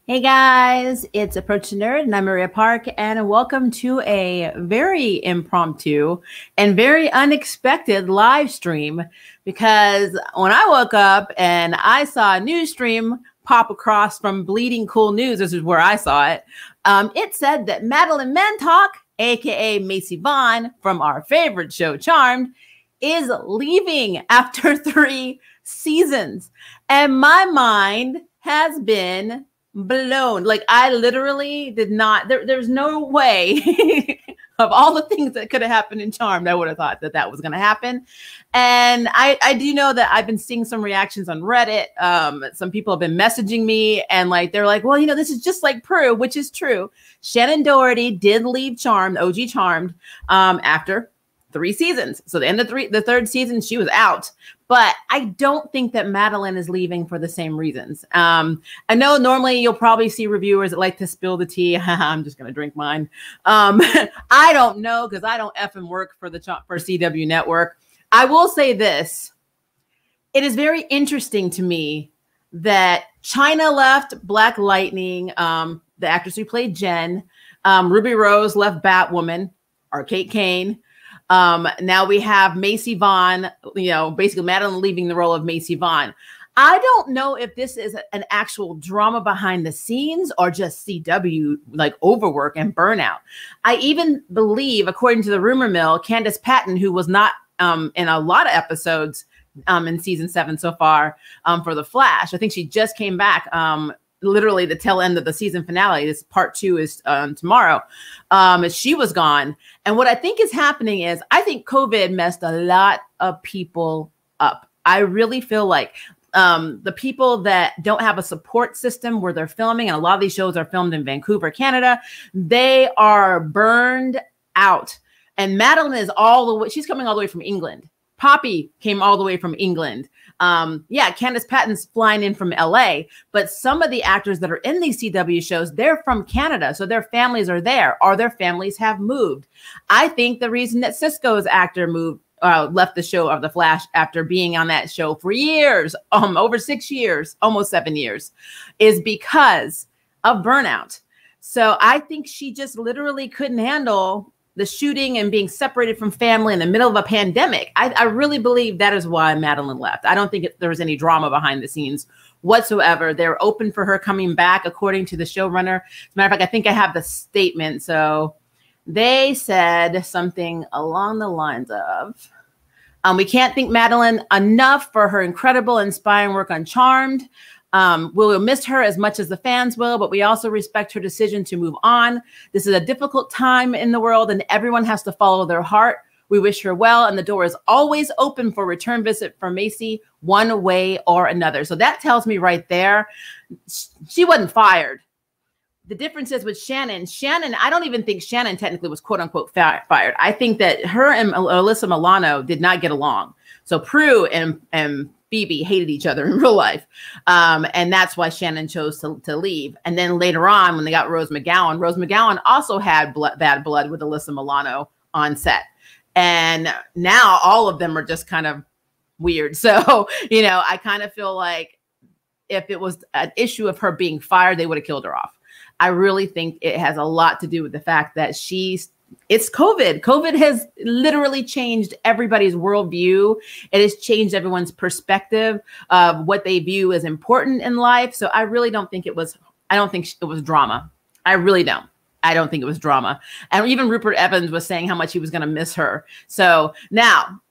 Hey guys, it's Approach the Nerd, and I'm Maria Park, and welcome to a very impromptu and very unexpected live stream. Because when I woke up and I saw a news stream pop across from Bleeding Cool News, this is where I saw it. It said that Madeleine Mantock, aka Macy Vaughn from our favorite show, Charmed, is leaving after 3 seasons, and my mind has been blown. Like, I literally did not, there's no way of all the things that could have happened in Charmed, I would have thought that that was going to happen. And I do know that I've been seeing some reactions on Reddit. Some people have been messaging me and they're like, well, this is just like Prue, which is true. Shannon Doherty did leave Charmed, OG Charmed, after 3 seasons. So the end of the third season, she was out. But I don't think that Madeleine is leaving for the same reasons. I know normally you'll probably see reviewers that like to spill the tea. I'm just going to drink mine. I don't know, because I don't effing work for CW Network. I will say this. It is very interesting to me that China left Black Lightning, the actress who played Jen. Ruby Rose left Batwoman, or Kate Kane. Now we have Macy Vaughn, basically Madeleine leaving the role of Macy Vaughn. I don't know if this is an actual drama behind the scenes or just CW overwork and burnout. I even believe, according to the rumor mill, Candace Patton, who was not in a lot of episodes in season 7 so far for The Flash, I think she just came back literally the tail end of the season finale. This part 2 is tomorrow. She was gone. And what I think is happening is I think COVID messed a lot of people up. I really feel like the people that don't have a support system where they're filming, and a lot of these shows are filmed in Vancouver, Canada, they are burned out. And Madeleine is she's coming all the way from England. Poppy came all the way from England. Candace Patton's flying in from LA, but some of the actors that are in these CW shows, they're from Canada. So their families are there, or their families have moved. I think the reason that Cisco's actor left the show of The Flash after being on that show for years, over 6 years, almost 7 years, is because of burnout. So I think she just literally couldn't handle the shooting and being separated from family in the middle of a pandemic. I really believe that is why Madeleine left. I don't think there was any drama behind the scenes whatsoever. They're open for her coming back, according to the showrunner. As a matter of fact, I think I have the statement. So they said something along the lines of, we can't thank Madeleine enough for her incredible, inspiring work on Charmed. We'll miss her as much as the fans will, but we also respect her decision to move on. This is a difficult time in the world, and everyone has to follow their heart. We wish her well, and the door is always open for return visit for Macy, one way or another. So that tells me right there, she wasn't fired. The difference is with Shannon, I don't even think Shannon technically was quote unquote fired. I think that her and Alyssa Milano did not get along. So Prue and Phoebe hated each other in real life. And that's why Shannon chose to leave. And then later on, when they got Rose McGowan also had bad blood with Alyssa Milano on set. And now all of them are just kind of weird. So, I kind of feel like if it was an issue of her being fired, they would have killed her off. I really think it has a lot to do with the fact that it's COVID. COVID has literally changed everybody's worldview. It has changed everyone's perspective of what they view as important in life. So I really don't think it was drama. I really don't. I don't think it was drama. And even Rupert Evans was saying how much he was going to miss her. So now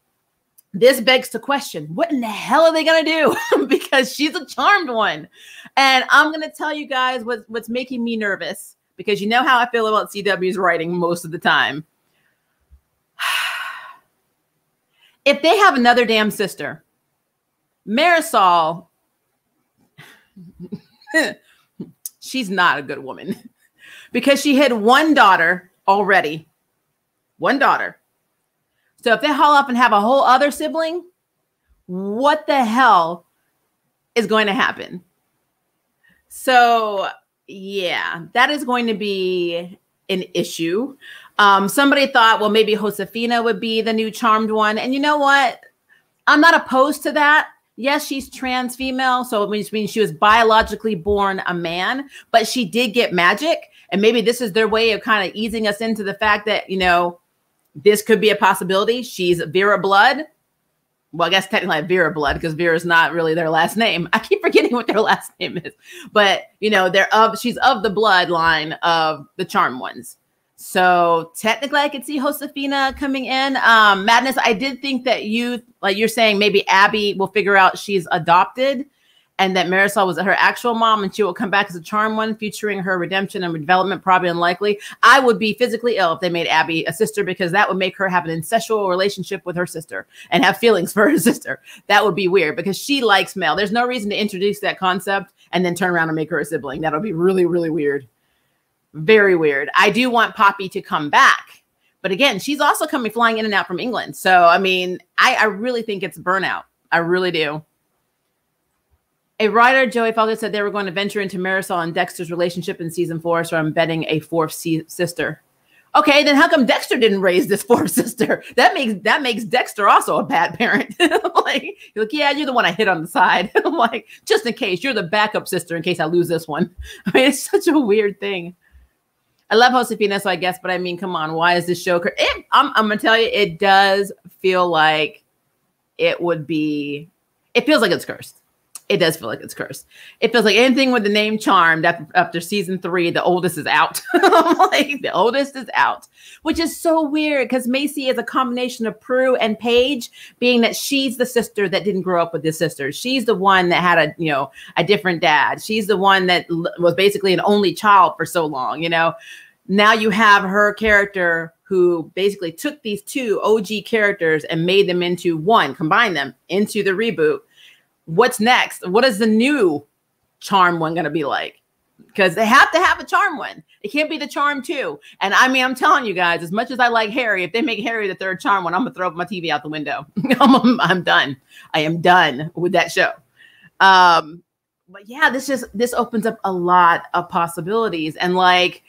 this begs the question, what in the hell are they going to do? Because she's a Charmed one. And I'm going to tell you guys what's making me nervous, because you know how I feel about CW's writing most of the time. If they have another damn sister, Marisol, she's not a good woman, because she had one daughter already. One daughter. So if they haul up and have a whole other sibling, what the hell is going to happen? So yeah, that is going to be an issue. Somebody thought, well, maybe Josefina would be the new Charmed one. And you know what? I'm not opposed to that, yes, she's trans female, so it means she was biologically born a man, but she did get magic. And maybe this is their way of kind of easing us into the fact that, you know, this could be a possibility. She's Vera Blood. Well, I guess technically Vera Blood, because Vera is not really their last name. I keep forgetting what their last name is, but you know, she's of the bloodline of the Charmed Ones. So technically I could see Josefina coming in. Madness, I did think that you're saying maybe Abby will figure out she's adopted and that Marisol was her actual mom and she will come back as a Charmed One, featuring her redemption and development. Probably unlikely. I would be physically ill if they made Abby a sister, because that would make her have an incestual relationship with her sister and have feelings for her sister. That would be weird because she likes Mel. There's no reason to introduce that concept and then turn around and make her a sibling. That'll be really, really weird. Very weird. I do want Poppy to come back. But again, she's also flying in and out from England. So, I mean, I really think it's burnout. I really do. A writer, Joey Falcon, said they were going to venture into Marisol and Dexter's relationship in season 4, so I'm betting a fourth sister. Okay, then how come Dexter didn't raise this fourth sister? That makes Dexter also a bad parent. Like, yeah, you're the one I hit on the side. I'm like, just in case, you're the backup sister in case I lose this one. I mean, it's such a weird thing. I love Josefina, so I guess, but I mean, come on, why is this show? I'm gonna tell you, it does feel like it feels like it's cursed. It does feel like it's cursed. It feels like anything with the name Charmed after season 3, the oldest is out. Like, the oldest is out, which is so weird because Macy is a combination of Prue and Paige, being that she's the sister that didn't grow up with his sisters. She's the one that had a different dad. She's the one that was basically an only child for so long, you know. Now you have her character who basically took these two OG characters and made them into one, combined them into the reboot. What's next? What is the new Charm One going to be like? Because they have to have a Charm One. It can't be the Charm 2. And I mean, I'm telling you guys, as much as I like Harry, if they make Harry the third Charm One, I'm going to throw my TV out the window. I'm done. I am done with that show. But yeah, this opens up a lot of possibilities. And like,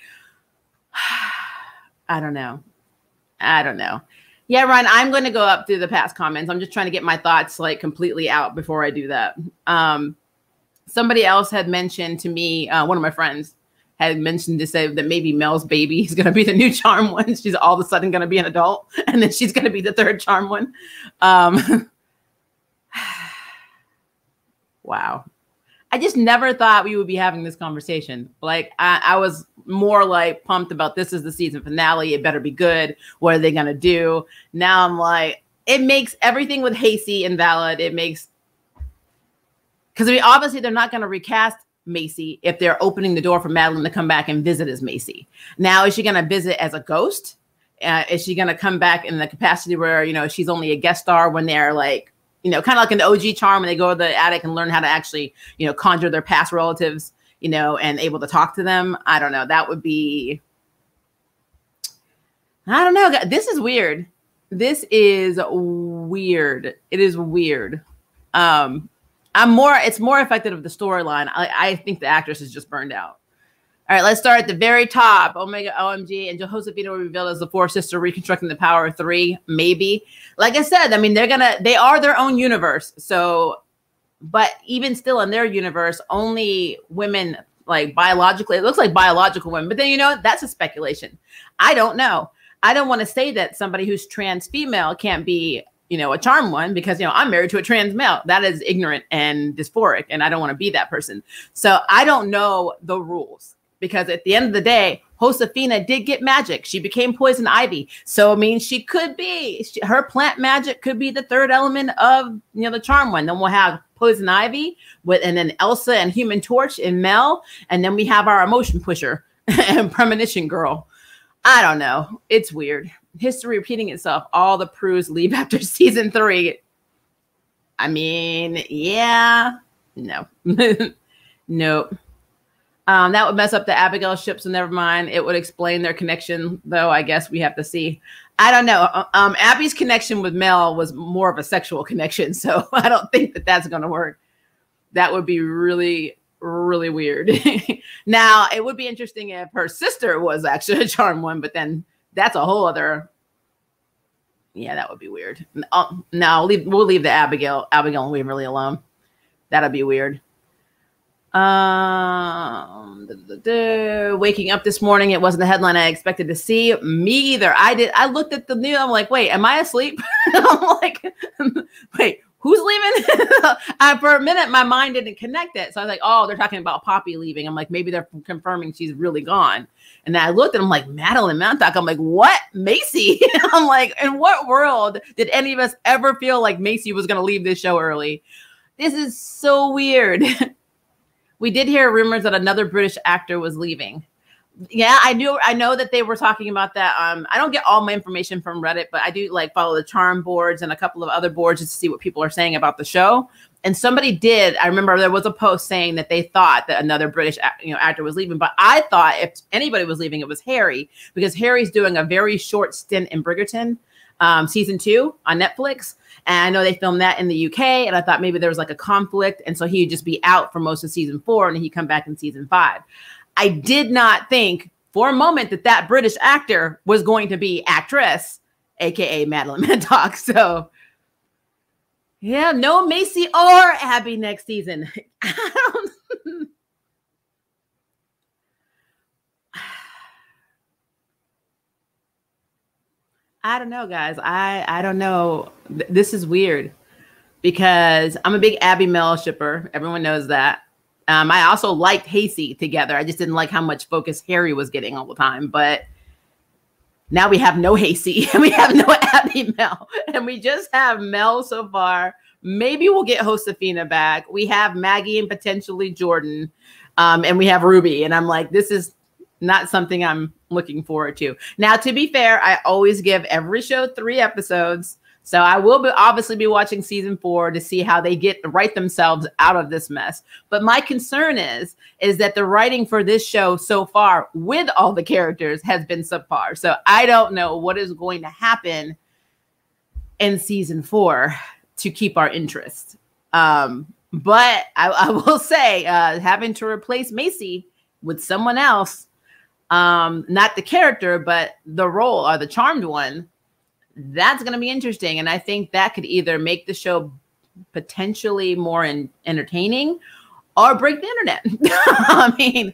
I don't know. Yeah, Ryan, I'm going to go up through the past comments. I'm just trying to get my thoughts like completely out before I do that. Somebody else had mentioned to me, one of my friends had mentioned to say that maybe Mel's baby is going to be the new Charm One. She's all of a sudden going to be an adult, and then she's going to be the third Charm One. Wow. I just never thought we would be having this conversation. Like, I was more like pumped about this is the season finale. It better be good. What are they going to do? Now I'm like, it makes everything with Hasty invalid. It makes, because obviously they're not going to recast Macy if they're opening the door for Madeleine to come back and visit as Macy. Now, is she going to visit as a ghost? Is she going to come back in the capacity where, you know, she's only a guest star when they're like, you know, kind of like in the OG Charm when they go to the attic and learn how to actually, you know, conjure their past relatives, you know, and able to talk to them. I don't know. That would be, I don't know. This is weird. This is weird. It is weird. It's more effective of the storyline. I think the actress is just burned out. All right, let's start at the very top. Omega OMG and Josefina will reveal as the fourth sister reconstructing the power of 3. Maybe. Like I said, I mean, they are their own universe. So, but even still in their universe, only women like biologically, it looks like biological women, but then, you know, that's a speculation. I don't know. I don't want to say that somebody who's trans female can't be, you know, a Charm One because, you know, I'm married to a trans male. That is ignorant and dysphoric, and I don't want to be that person. So I don't know the rules. Because at the end of the day, Josefina did get magic. She became Poison Ivy. So, I mean, she could be, her plant magic could be the third element of, you know, the Charm One. Then we'll have Poison Ivy and then Elsa and Human Torch and Mel. And then we have our emotion pusher and Premonition Girl. I don't know. It's weird. History repeating itself. All the Prues leave after season 3. I mean, yeah. No. Nope. That would mess up the Abigail ship, so never mind. It would explain their connection, though. I guess we have to see. I don't know. Abby's connection with Mel was more of a sexual connection, so I don't think that that's going to work. That would be really, really weird. Now, it would be interesting if her sister was actually a Charm One, but then that's a whole other Yeah, that would be weird. No, we'll leave the Abigail and Waverly alone. That'll be weird. Waking up this morning, it wasn't the headline I expected to see. Me either. I looked at the news. I'm like, wait, am I asleep? I'm like, wait, who's leaving? For a minute, my mind didn't connect it. So I was like, oh, they're talking about Poppy leaving. I'm like, maybe they're confirming she's really gone. And then I looked and I'm like, Madeleine Mantock. I'm like, what? Macy? I'm like, in what world did any of us ever feel like Macy was going to leave this show early? This is so weird. We did hear rumors that another British actor was leaving. Yeah, I know that they were talking about that. I don't get all my information from Reddit, but I do like follow the charm boards and a couple of other boards just to see what people are saying about the show. And somebody did. I remember there was a post saying that they thought that another British actor was leaving. But I thought if anybody was leaving, it was Harry, because Harry's doing a very short stint in Bridgerton, season 2 on Netflix. And I know they filmed that in the UK, and I thought maybe there was like a conflict. And so he'd just be out for most of season 4 and he'd come back in season 5. I did not think for a moment that that British actor was going to be actress, AKA Madeleine Mantock. So yeah, no Macy or Abby next season. I don't know, guys. I don't know. This is weird because I'm a big Abby Mel shipper. Everyone knows that. I also liked Hasty together. I just didn't like how much focus Harry was getting all the time. But now we have no Hasty and we have no Abby Mel. And we just have Mel so far. Maybe we'll get Josefina back. We have Maggie and potentially Jordan. And we have Ruby. And I'm like, this is not something I'm looking forward to. Now, to be fair, I always give every show 3 episodes. So I will obviously be watching season 4 to see how they write themselves out of this mess. But my concern is that the writing for this show so far with all the characters has been subpar. So I don't know what is going to happen in season 4 to keep our interest. But I will say having to replace Macy with someone else, not the character, but the role or the charmed one, that's going to be interesting. And I think that could either make the show potentially more entertaining or break the internet. I mean,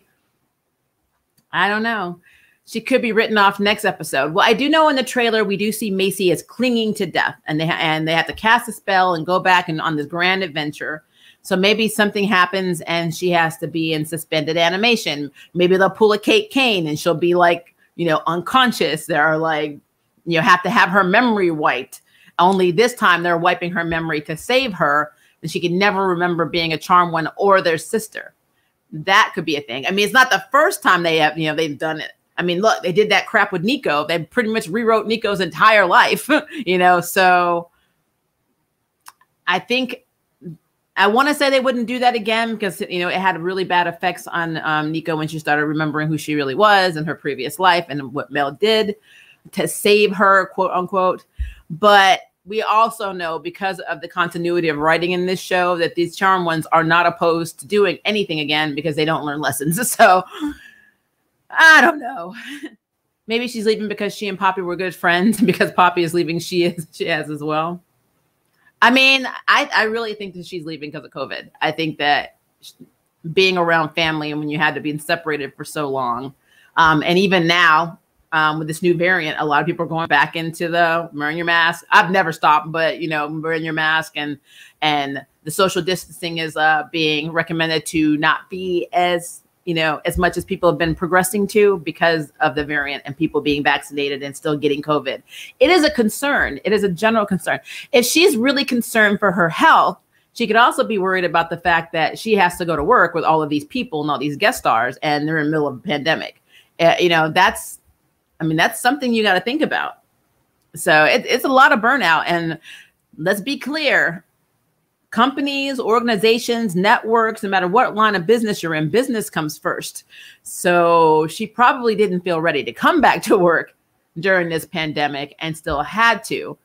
I don't know. She could be written off next episode. Well, I do know in the trailer, we do see Macy as clinging to death, and they have to cast a spell and go back and on this grand adventure. So maybe something happens and she has to be in suspended animation. Maybe they'll pull a Kate Kane and she'll be like, unconscious. They're like, have to have her memory wiped. Only this time they're wiping her memory to save her, and she can never remember being a charmed one or their sister. That could be a thing. I mean, it's not the first time they have, they've done it. I mean, look, they did that crap with Nico. They pretty much rewrote Nico's entire life, so I think I want to say they wouldn't do that again because, it had really bad effects on Nico when she started remembering who she really was in her previous life and what Mel did to save her, quote unquote. But we also know, because of the continuity of writing in this show, that these charmed ones are not opposed to doing anything again because they don't learn lessons. So I don't know. Maybe she's leaving because she and Poppy were good friends, and because Poppy is leaving, she has as well. I mean, I really think that she's leaving because of COVID. I think that being around family and when you had to be separated for so long, and even now, with this new variant, a lot of people are going back into the wearing your mask. I've never stopped, but wearing your mask and the social distancing is being recommended to not be as much as people have been progressing to because of the variant and people being vaccinated and still getting COVID. It is a concern. It is a general concern. If she's really concerned for her health, she could also be worried about the fact that she has to go to work with all of these people and all these guest stars, and they're in the middle of a pandemic. That's something you got to think about. So it's a lot of burnout. And let's be clear, companies, organizations, networks, no matter what line of business you're in, business comes first. So she probably didn't feel ready to come back to work during this pandemic and still had to.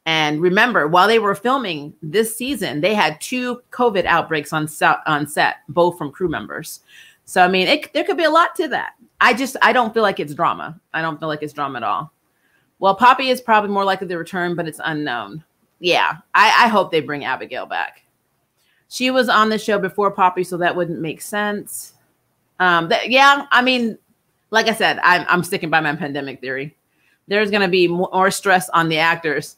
And remember, while they were filming this season, they had 2 COVID outbreaks on set, both from crew members. So, there could be a lot to that. I don't feel like it's drama. I don't feel like it's drama at all. Well, Poppy is probably more likely to return, but it's unknown. Yeah, I hope they bring Abigail back. She was on the show before Poppy, so that wouldn't make sense. Yeah, I mean, like I said, I'm sticking by my pandemic theory. There's going to be more stress on the actors.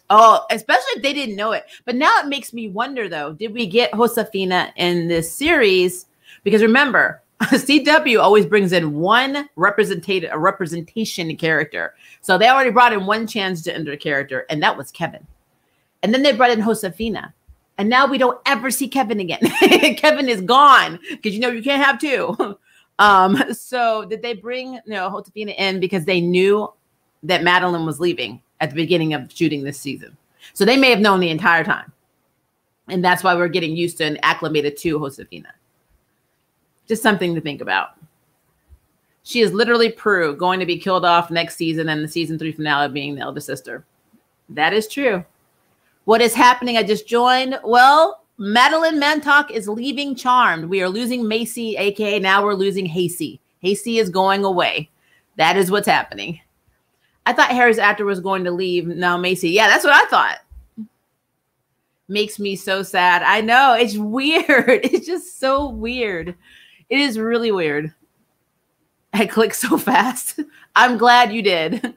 Oh, especially if they didn't know it. But now it makes me wonder, though, did we get Josefina in this series? Because remember, CW always brings in one representation character. So they already brought in one transgender character, and that was Kevin. And then they brought in Josefina. And now we don't ever see Kevin again. Kevin is gone because, you know, you can't have two. So did they bring, Josefina in because they knew that Madeleine was leaving at the beginning of shooting this season? So they may have known the entire time. And that's why we're getting used to and acclimated to Josefina. Just something to think about. She is literally Prue, going to be killed off next season, and the season 3 finale being the elder sister. That is true. What is happening? I just joined. Well, Madeleine Mantock is leaving Charmed. We are losing Macy, aka now we're losing Hasty. Hasty is going away. That is what's happening. I thought Harry's actor was going to leave. Now Macy. Yeah, that's what I thought. Makes me so sad. I know. It's weird. It's just so weird. It is really weird. I clicked so fast. I'm glad you did.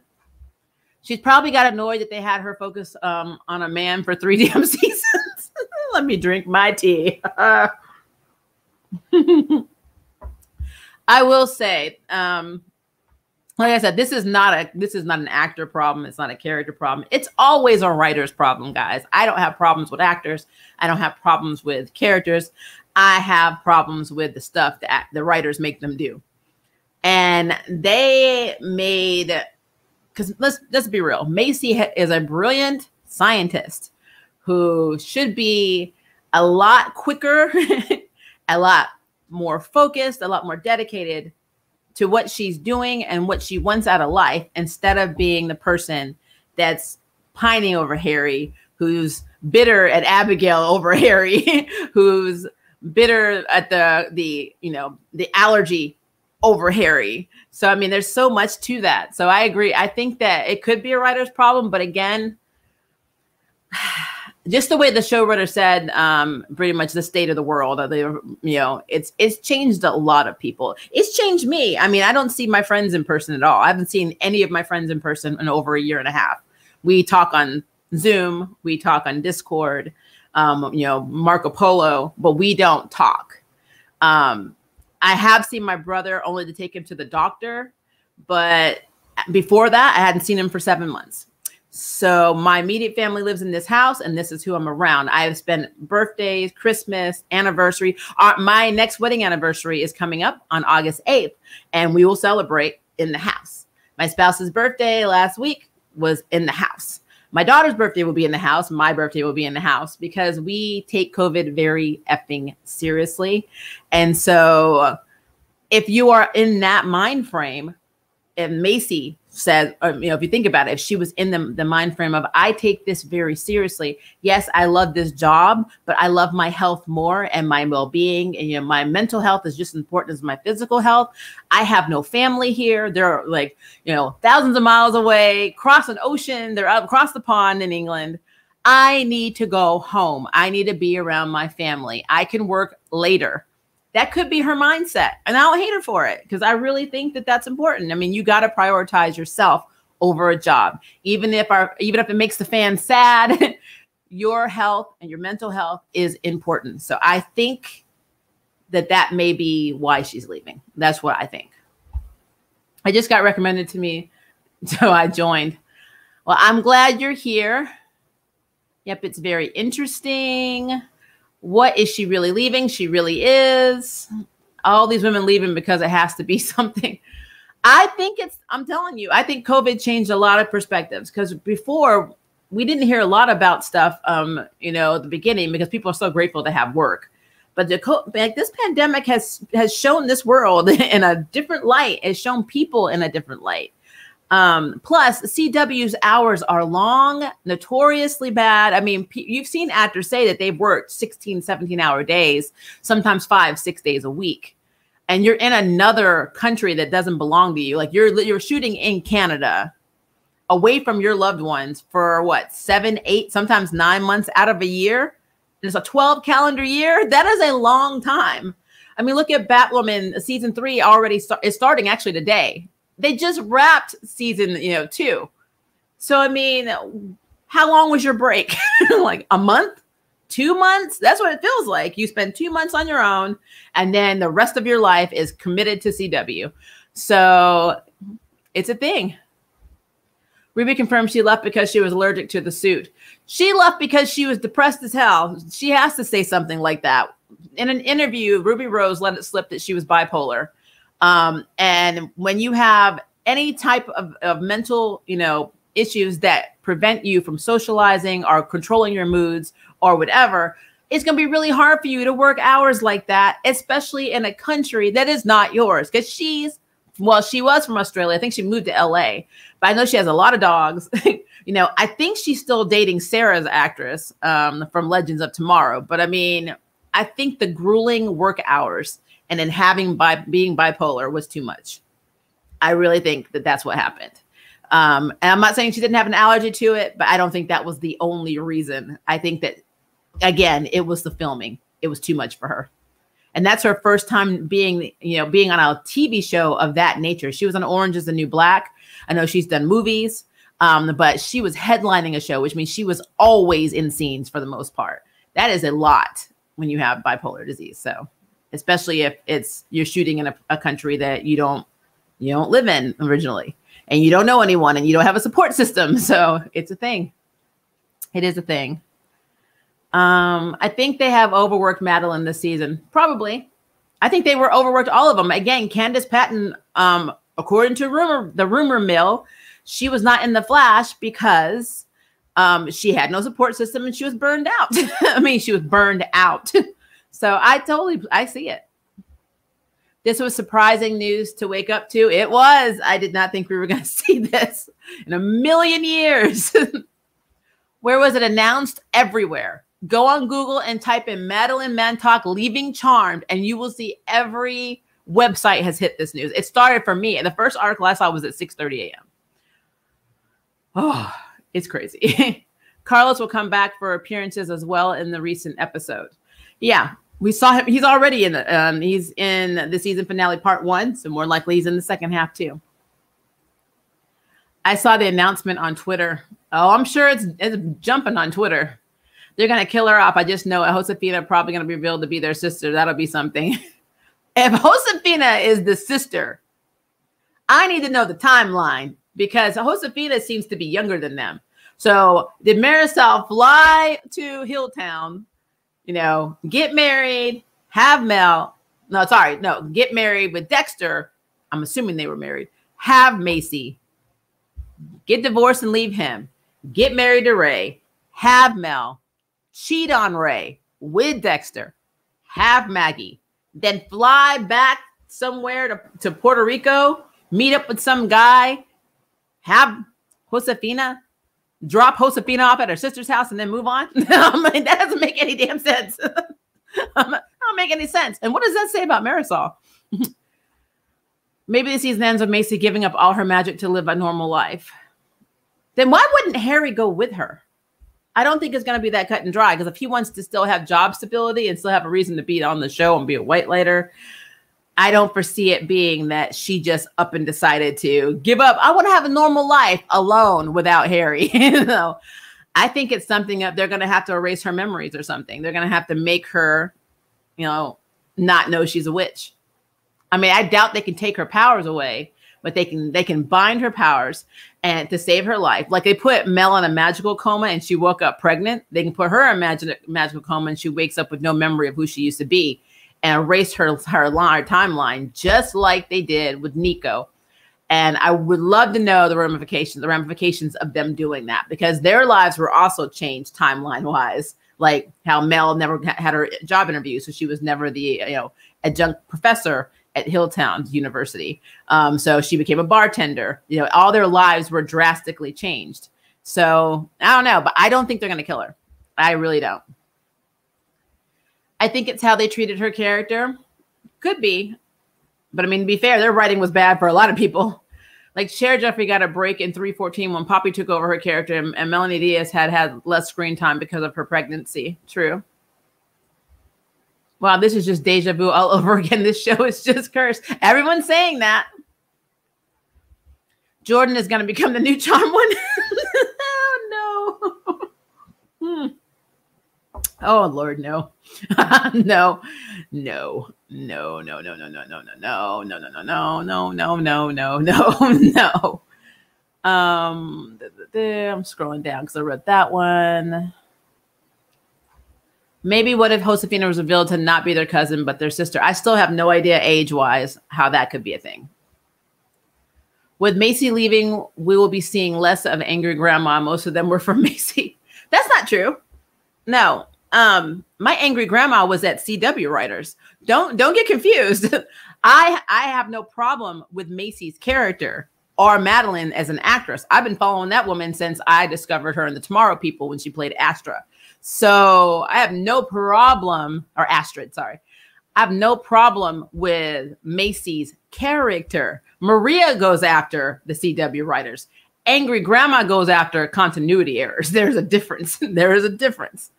She's probably got annoyed that they had her focus on a man for 3 damn seasons. Let me drink my tea. I will say, like I said, this is not an actor problem. It's not a character problem. It's always a writer's problem, guys. I don't have problems with actors. I don't have problems with characters. I have problems with the stuff that the writers make them do. And they made, because let's be real, Macy is a brilliant scientist who should be a lot quicker, a lot more focused, a lot more dedicated to what she's doing and what she wants out of life, instead of being the person that's pining over Harry, who's bitter at Abigail over Harry, who's bitter at the allergy over Harry. So, I mean, there's so much to that. So I agree. I think that it could be a writer's problem, but again, just the way the showrunner said, pretty much the state of the world, it's changed a lot of people. It's changed me. I mean, I don't see my friends in person at all. I haven't seen any of my friends in person in over 1.5 years. We talk on Zoom, we talk on Discord, Marco Polo, but we don't talk. I have seen my brother only to take him to the doctor, but before that, I hadn't seen him for 7 months. So my immediate family lives in this house, and this is who I'm around. I have spent birthdays, Christmas, anniversary. My next wedding anniversary is coming up on August 8th, and we will celebrate in the house. My spouse's birthday last week was in the house. My daughter's birthday will be in the house. My birthday will be in the house, because we take COVID very effing seriously. And so if you are in that mind frame, if Macy says, if you think about it, if she was in the mind frame of, I take this very seriously. Yes, I love this job, but I love my health more and my well-being. And, my mental health is just as important as my physical health. I have no family here. They're like, thousands of miles away, across an ocean. They're out across the pond in England. I need to go home. I need to be around my family. I can work later. That could be her mindset. And I don't hate her for it, because I really think that that's important. I mean, you got to prioritize yourself over a job. Even if it makes the fans sad, your health and your mental health is important. So I think that may be why she's leaving. That's what I think. I just got recommended to me, so I joined. Well, I'm glad you're here. Yep, it's very interesting. What is she really leaving? She really is. All these women leaving because it has to be something. I'm telling you, I think COVID changed a lot of perspectives, because before we didn't hear a lot about stuff, at the beginning, because people are so grateful to have work. But this pandemic has shown this world in a different light. It's shown people in a different light. Plus, CW's hours are long, notoriously bad. I mean, you've seen actors say that they've worked 16, 17-hour days, sometimes 5, 6 days a week. and you're in another country that doesn't belong to you. Like you're shooting in Canada, away from your loved ones for what, 7, 8, sometimes 9 months out of a year. It's a 12 calendar year. That is a long time. I mean, look at Batwoman season 3 already is starting actually today. They just wrapped season 2. So, I mean, how long was your break? Like a month, 2 months? That's what it feels like. You spend 2 months on your own, and then the rest of your life is committed to CW. So it's a thing. Ruby confirmed she left because she was allergic to the suit. She left because she was depressed as hell. She has to say something like that. In an interview, Ruby Rose let it slip that she was bipolar. And when you have any type of mental, issues that prevent you from socializing or controlling your moods or whatever, it's going to be really hard for you to work hours like that, especially in a country that is not yours. Because she was from Australia. I think she moved to LA, but I know she has a lot of dogs. I think she's still dating Sarah's actress from Legends of Tomorrow. But I mean, I think the grueling work hours and then being bipolar was too much. I really think that that's what happened. And I'm not saying she didn't have an allergy to it, but I don't think that was the only reason. I think that, again, it was the filming. It was too much for her. And that's her first time being on a TV show of that nature. She was on Orange is the New Black. I know she's done movies, but she was headlining a show, which means she was always in scenes for the most part. That is a lot when you have bipolar disease. So especially if you're shooting in a country that you don't live in originally, and you don't know anyone, and you don't have a support system. So it's a thing. It is a thing. I think they have overworked Madeleine this season. Probably. I think they were overworked, all of them. Again, Candace Patton, according to the rumor mill, she was not in The Flash because she had no support system and she was burned out. I mean, she was burned out. So I see it. This was surprising news to wake up to. It was. I did not think we were going to see this in a million years. Where was it announced? Everywhere. Go on Google and type in Madeleine Mantock leaving Charmed, and you will see every website has hit this news. It started for me. And the first article I saw was at 6:30 a.m. Oh, it's crazy. Carlos will come back for appearances as well in the recent episode. Yeah, we saw him. He's already in the season finale part 1. So more likely he's in the second half too. I saw the announcement on Twitter. Oh, I'm sure it's jumping on Twitter. They're going to kill her off. I just know Josefina probably going to be revealed to be their sister. That'll be something. If Josefina is the sister, I need to know the timeline because Josefina seems to be younger than them. So did Marisol fly to Hilltown, get married, get married with Dexter. I'm assuming they were married. Have Macy, get divorced and leave him, get married to Ray, have Mel, cheat on Ray with Dexter, have Maggie, then fly back somewhere to Puerto Rico, meet up with some guy, have Josefina, drop Josefina off at her sister's house and then move on. I mean, that doesn't make any damn sense. Don't make any sense. And what does that say about Marisol? Maybe the season ends with Macy giving up all her magic to live a normal life. Then why wouldn't Harry go with her? I don't think it's going to be that cut and dry, because if he wants to still have job stability and still have a reason to be on the show and be a white later, I don't foresee it being that she just up and decided to give up. I want to have a normal life alone without Harry. I think it's something that they're going to have to erase her memories or something. They're going to have to make her, not know she's a witch. I mean, I doubt they can take her powers away, but they can bind her powers and to save her life. Like they put Mel in a magical coma and she woke up pregnant. They can put her in a magical coma and she wakes up with no memory of who she used to be and erase her timeline, just like they did with Nico. And I would love to know the ramifications of them doing that, because their lives were also changed timeline wise, like how Mel never had her job interview. So she was never the, adjunct professor at Hilltown University. So she became a bartender. All their lives were drastically changed. So I don't know, but I don't think they're going to kill her. I really don't. I think it's how they treated her character. Could be. But I mean, to be fair, their writing was bad for a lot of people. Like Cher Jeffrey got a break in 314 when Poppy took over her character, and Melanie Diaz had less screen time because of her pregnancy. True. Wow, this is just deja vu all over again. This show is just cursed. Everyone's saying that. Jordan is going to become the new charm one. Oh, no. Oh, Lord, no. No. I'm scrolling down because I read that one. Maybe what if Josefina was revealed to not be their cousin, but their sister? I still have no idea age-wise how that could be a thing. With Macy leaving, we will be seeing less of Angry Grandma. Most of them were from Macy. That's not true. No. My Angry Grandma was at CW writers. Don't get confused. I have no problem with Macy's character or Madeleine as an actress. I've been following that woman since I discovered her in The Tomorrow People when she played Astra. So I have no problem, or Astrid, sorry. I have no problem with Macy's character. Maria goes after the CW writers. Angry Grandma goes after continuity errors. There's a difference. There is a difference.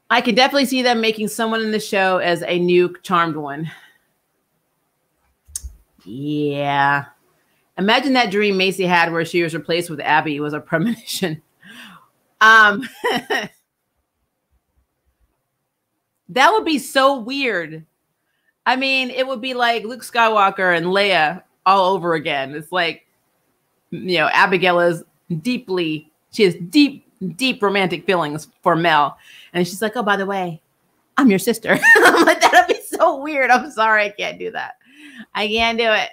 I can definitely see them making someone in the show as a new charmed one. Yeah. Imagine that dream Macy had where she was replaced with Abby was a premonition. That would be so weird. I mean, it would be like Luke Skywalker and Leia all over again. It's like, you know, Abigail is she has deep romantic feelings for Mel. And she's like, oh, by the way, I'm your sister. I'm like, that'd be so weird. I'm sorry, I can't do that. I can't do it.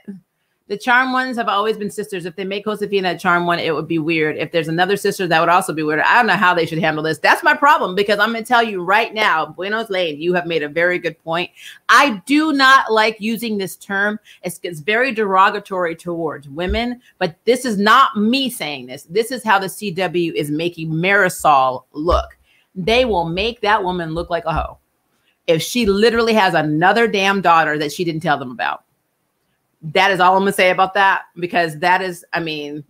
The charm ones have always been sisters. If they make Josefina a charm one, it would be weird. If there's another sister, that would also be weird. I don't know how they should handle this. That's my problem, because I'm going to tell you right now, Buenos Lane, you have made a very good point. I do not like using this term. It's very derogatory towards women, but this is not me saying this. This is how the CW is making Marisol look. They will make that woman look like a hoe if she literally has another damn daughter that she didn't tell them about. That is all I'm going to say about that, because that is, I mean,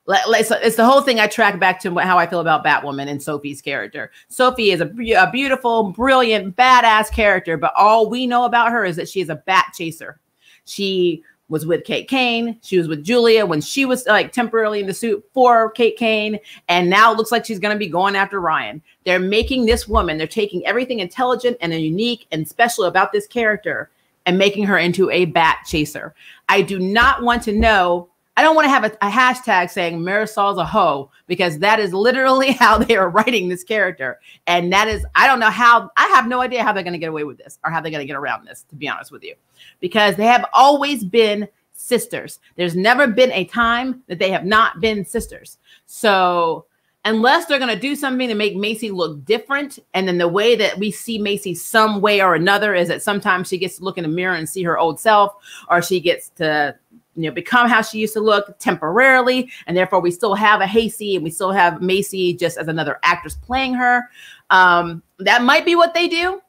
it's the whole thing. I track back to how I feel about Batwoman and Sophie's character. Sophie is a beautiful, brilliant, badass character, but all we know about her is that she is a bat chaser. She was with Kate Kane. She was with Julia when she was like temporarily in the suit for Kate Kane. And now it looks like she's going to be going after Ryan. They're making this woman, they're taking everything intelligent and unique and special about this character and making her into a bat chaser. I do not want to know. I don't want to have a hashtag saying Marisol's a hoe, because that is literally how they are writing this character. And that is, I don't know how, I have no idea how they're going to get away with this or how they're going to get around this, to be honest with you, because they have always been sisters. There's never been a time that they have not been sisters. So unless they're going to do something to make Macy look different, and then the way that we see Macy some way or another is that sometimes she gets to look in the mirror and see her old self, or she gets to, you know, become how she used to look temporarily, and therefore we still have a Hasty and we still have Macy just as another actress playing her. That might be what they do.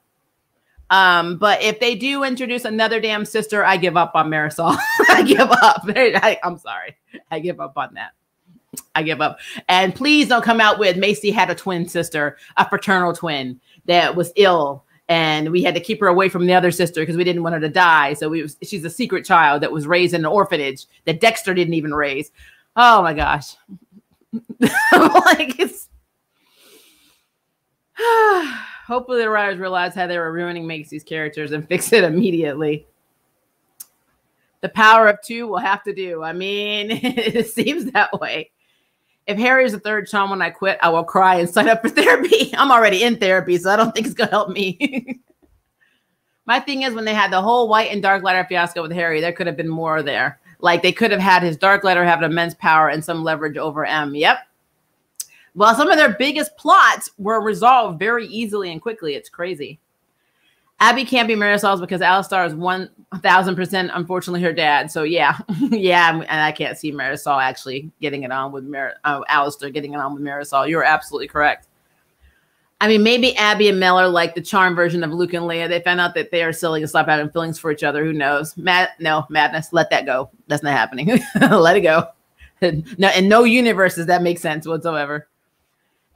But if they do introduce another damn sister, I give up on Marisol. I give up. I'm sorry. I give up on that. I give up. And please don't come out with Macy had a twin sister, a fraternal twin that was ill, and we had to keep her away from the other sister because we didn't want her to die. So she's a secret child that was raised in an orphanage that Dexter didn't even raise. Oh my gosh. Like, it's hopefully the writers realized how they were ruining Macy's characters and fix it immediately. The power of two will have to do. I mean, it seems that way. If Harry is the third charm when I quit, I will cry and sign up for therapy. I'm already in therapy, so I don't think it's going to help me. My thing is, when they had the whole white and dark letter fiasco with Harry, there could have been more there. Like, they could have had his dark letter have an immense power and some leverage over M. Yep. Well, some of their biggest plots were resolved very easily and quickly. It's crazy. Abby can't be Marisol's because Alistar is 1,000% unfortunately her dad. So yeah, yeah, and I can't see Marisol actually getting it on with Alistar getting it on with Marisol. You're absolutely correct. I mean, maybe Abby and Mel are like the charm version of Luke and Leia. They found out that they are silly and stop having feelings for each other. Who knows? No, madness. Let that go. That's not happening. Let it go. No, in no universes that makes sense whatsoever.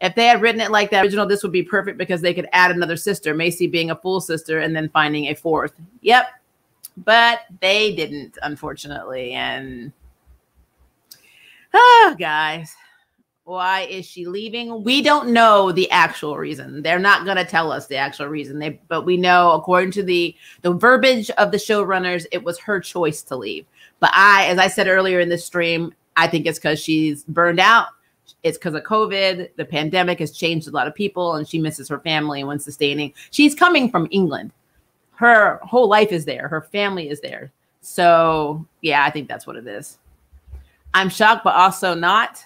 If they had written it like that original, this would be perfect because they could add another sister, Macy being a full sister, and then finding a fourth. Yep. But they didn't, unfortunately. And, guys. Why is she leaving? We don't know the actual reason. They're not going to tell us the actual reason. But we know, according to the verbiage of the showrunners, it was her choice to leave. But as I said earlier in this stream, I think it's because she's burned out. It's because of COVID. The pandemic has changed a lot of people, and she misses her family and wants sustaining. She's coming from England. Her whole life is there. Her family is there. So, yeah, I think that's what it is. I'm shocked, but also not.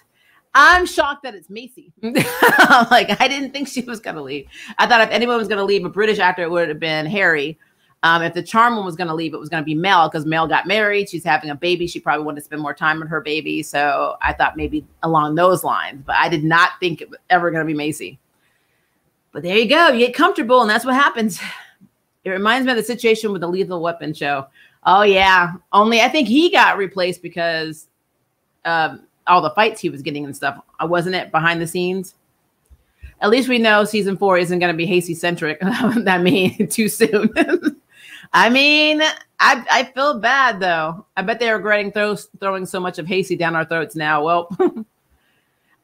I'm shocked that it's Macy. Like, I didn't think she was going to leave. I thought if anyone was going to leave, a British actor, it would have been Harry. If the charm one was going to leave, it was going to be Mel, because Mel got married. She's having a baby. She probably wanted to spend more time with her baby. So I thought maybe along those lines. But I did not think it was ever going to be Macy. But there you go. You get comfortable, and that's what happens. It reminds me of the situation with the Lethal Weapon show. Oh, yeah. Only I think he got replaced because all the fights he was getting and stuff. Wasn't it behind the scenes? At least we know season 4 isn't going to be Hasty centric. I mean, too soon. I mean, I feel bad though. I bet they're regretting throwing so much of Hasty down our throats now. Well,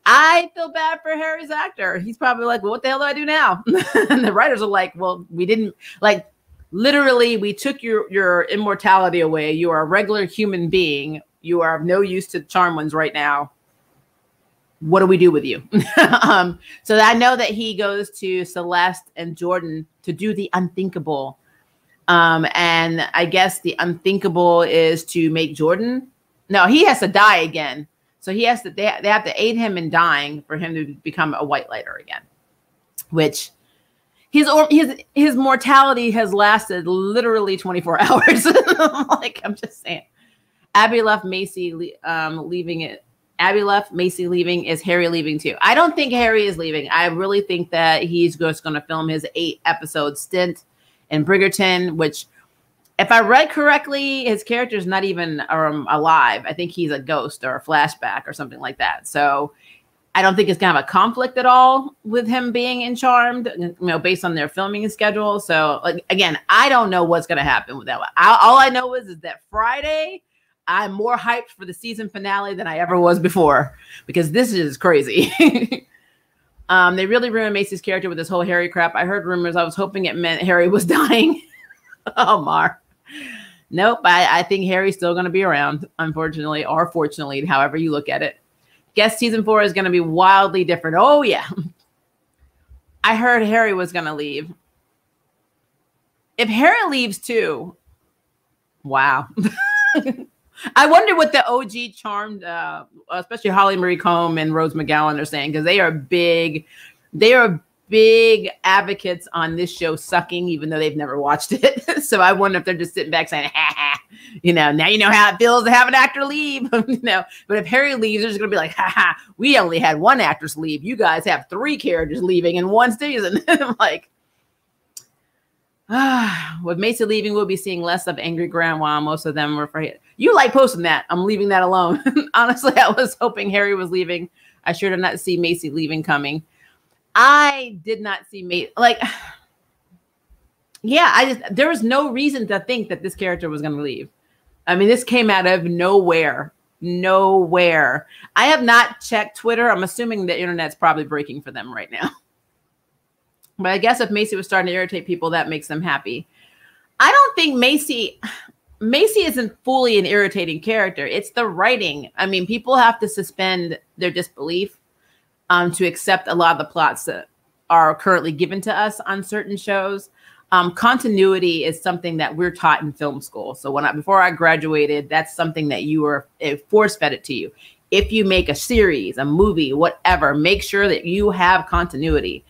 I feel bad for Harry's actor. He's probably like, well, what the hell do I do now? And the writers are like, well, we didn't, like, literally, we took your immortality away. You are a regular human being. You are of no use to charm ones right now. What do we do with you? So I know that he goes to Celeste and Jordan to do the unthinkable. And I guess the unthinkable is to make Jordan. No, he has to die again. So he has to. They have to aid him in dying for him to become a white lighter again. Which his mortality has lasted literally 24 hours. Like, I'm just saying. Abby left, Macy leaving it. Abby left, Macy leaving. Is Harry leaving too? I don't think Harry is leaving. I really think that he's just going to film his 8-episode stint in Bridgerton, which, if I read correctly, his character is not even alive. I think he's a ghost or a flashback or something like that. So I don't think it's going to have a conflict at all with him being in Charmed, based on their filming schedule. So, like, again, I don't know what's going to happen with that one. All I know is that Friday, I'm more hyped for the season finale than I ever was before, because this is crazy. They really ruined Macy's character with this whole Harry crap. I heard rumors. I was hoping it meant Harry was dying. Oh, Mar. Nope. I think Harry's still going to be around, unfortunately, or fortunately, however you look at it. Guess season 4 is going to be wildly different. Oh, yeah. I heard Harry was going to leave. If Harry leaves too, wow. I wonder what the OG Charmed, especially Holly Marie Combs and Rose McGowan, are saying, because they are big advocates on this show sucking, even though they've never watched it. So I wonder if they're just sitting back saying, ha, ha, now you know how it feels to have an actor leave. But if Harry leaves, they're just going to be like, ha, ha, we only had one actress leave. You guys have 3 characters leaving in one season. I'm like, with Macy leaving, we'll be seeing less of angry grandma. Most of them were afraid. You like posting that. I'm leaving that alone. Honestly, I was hoping Harry was leaving. I sure did not see Macy leaving coming. I did not see Macy. Like, yeah, there was no reason to think that this character was going to leave. I mean, this came out of nowhere. Nowhere. I have not checked Twitter. I'm assuming the internet's probably breaking for them right now. But I guess if Macy was starting to irritate people, that makes them happy. I don't think Macy isn't fully an irritating character. It's the writing. I mean, people have to suspend their disbelief to accept a lot of the plots that are currently given to us on certain shows. Continuity is something that we're taught in film school. So before I graduated, that's something that it force fed it to you. If you make a series, a movie, whatever, make sure that you have continuity.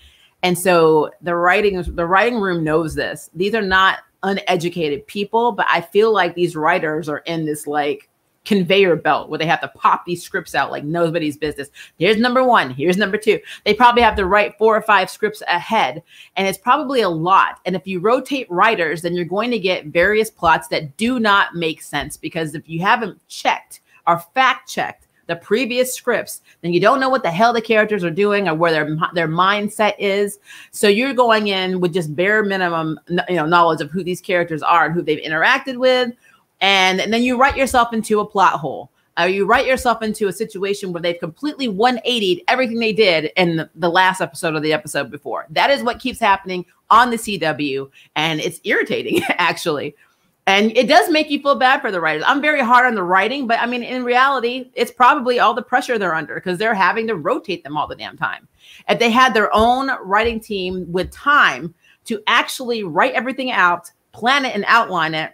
And so the writing room knows this. These are not uneducated people, but I feel like these writers are in this, like, conveyor belt where they have to pop these scripts out like nobody's business. Here's number 1. Here's number 2. They probably have to write 4 or 5 scripts ahead. And it's probably a lot. And if you rotate writers, then you're going to get various plots that do not make sense, because if you haven't checked or fact checked the previous scripts, then you don't know what the hell the characters are doing or where their mindset is. So you're going in with just bare minimum, knowledge of who these characters are and who they've interacted with. And then you write yourself into a plot hole. You write yourself into a situation where they've completely 180'd everything they did in the last episode or the episode before. That is what keeps happening on the CW. And it's irritating, actually. And it does make you feel bad for the writers. I'm very hard on the writing, but I mean, in reality, it's probably all the pressure they're under because they're having to rotate them all the damn time. If they had their own writing team with time to actually write everything out, plan it and outline it,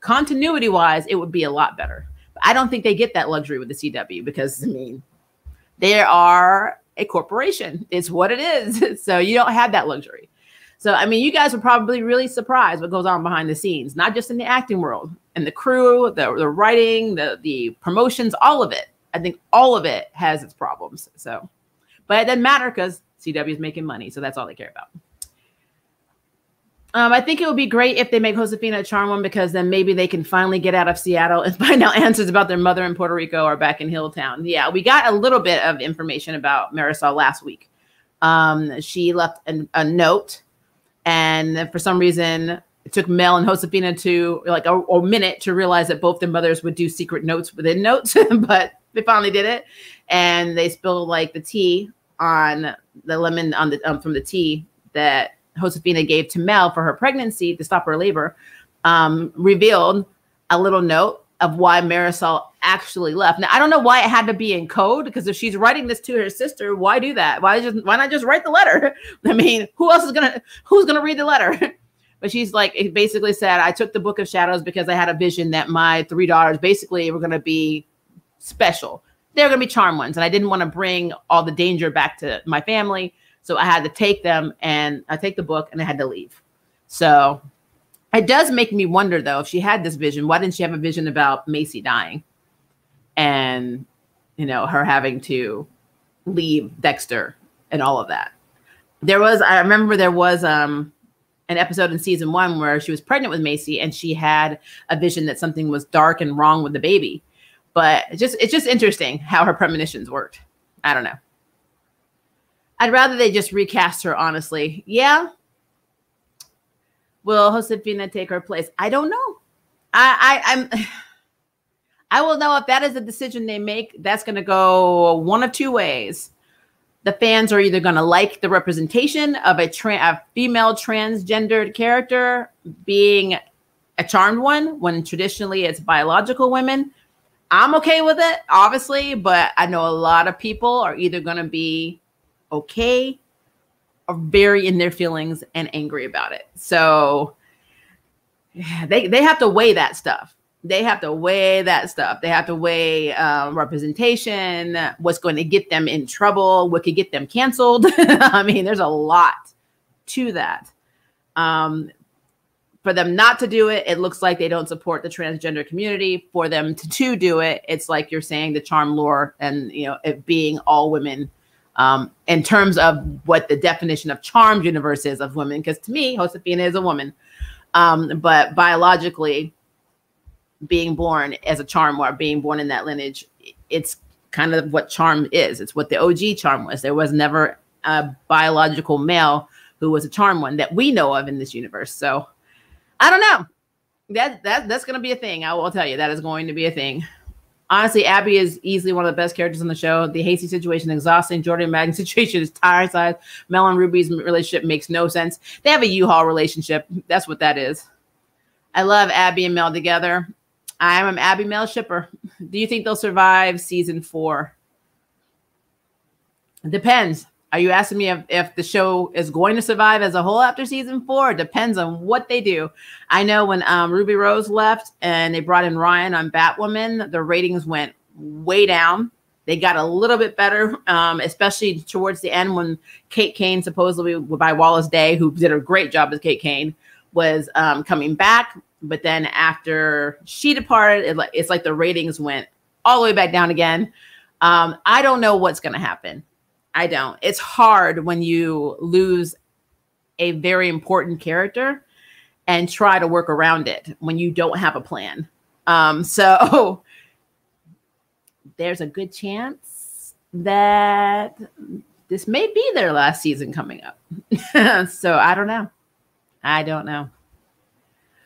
continuity wise, it would be a lot better. But I don't think they get that luxury with the CW because, I mean, they are a corporation. It's what it is. So you don't have that luxury. So, I mean, you guys are probably really surprised what goes on behind the scenes, not just in the acting world, and the crew, the writing, the promotions, all of it. I think all of it has its problems. So, but it doesn't matter because CW is making money. So that's all they care about. I think it would be great if they make Josefina a charm one, because then maybe they can finally get out of Seattle and find out answers about their mother in Puerto Rico or back in Hilltown. Yeah, we got a little bit of information about Marisol last week. She left a note, and for some reason it took Mel and Josefina to like a minute to realize that both their mothers would do secret notes within notes, but they finally did it. And they spilled like the tea on the lemon on the from the tea that Josefina gave to Mel for her pregnancy to stop her labor, revealed a little note of why Marisol actually left. Now, I don't know why it had to be in code, because if she's writing this to her sister, why do that? Why not just write the letter? I mean, who's gonna read the letter? But she's like, it basically said, I took the Book of Shadows because I had a vision that my 3 daughters basically were going to be special. They're going to be charmed ones. And I didn't want to bring all the danger back to my family. So I had to take them, and I take the book, and I had to leave. So it does make me wonder, though, if she had this vision, why didn't she have a vision about Macy dying and, her having to leave Dexter and all of that? I remember there was an episode in season 1 where she was pregnant with Macy, and she had a vision that something was dark and wrong with the baby. But it's just interesting how her premonitions worked. I don't know. I'd rather they just recast her, honestly. Yeah. Will Josefina take her place? I don't know. I will know if that is a decision they make. That's going to go one of 2 ways. The fans are either going to like the representation of a female transgendered character being a charmed one, when traditionally it's biological women. I'm okay with it, obviously, but I know a lot of people are either going to be okay or very in their feelings and angry about it. So they have to weigh that stuff. They have to weigh representation, what's going to get them in trouble, what could get them canceled. I mean, there's a lot to that. For them not to do it, it looks like they don't support the transgender community. For them to do it, it's like you're saying the charm lore and, it being all women, in terms of what the definition of charmed universe is of women. Because to me, Josefina is a woman. But biologically, being born as a charm or being born in that lineage, it's kind of what charm is. It's what the OG charm was. There was never a biological male who was a charm one that we know of in this universe. So I don't know. That's going to be a thing. I will tell you, that is going to be a thing. Honestly, Abby is easily one of the best characters on the show. The Hasty situation, exhausting. Jordan and Maggie situation is tiresome. Mel and Ruby's relationship makes no sense. They have a U-Haul relationship. That's what that is. I love Abby and Mel together. I'm an Abby Mel shipper. Do you think they'll survive season 4? It depends. Are you asking me if the show is going to survive as a whole after season 4? It depends on what they do. I know when Ruby Rose left and they brought in Ryan on Batwoman, the ratings went way down. They got a little bit better, especially towards the end when Kate Kane, supposedly by Wallace Day, who did a great job as Kate Kane, was coming back. But then after she departed, it's like the ratings went all the way back down again. I don't know what's going to happen. I don't. It's hard when you lose a very important character and try to work around it when you don't have a plan. So there's a good chance that this may be their last season coming up. So I don't know.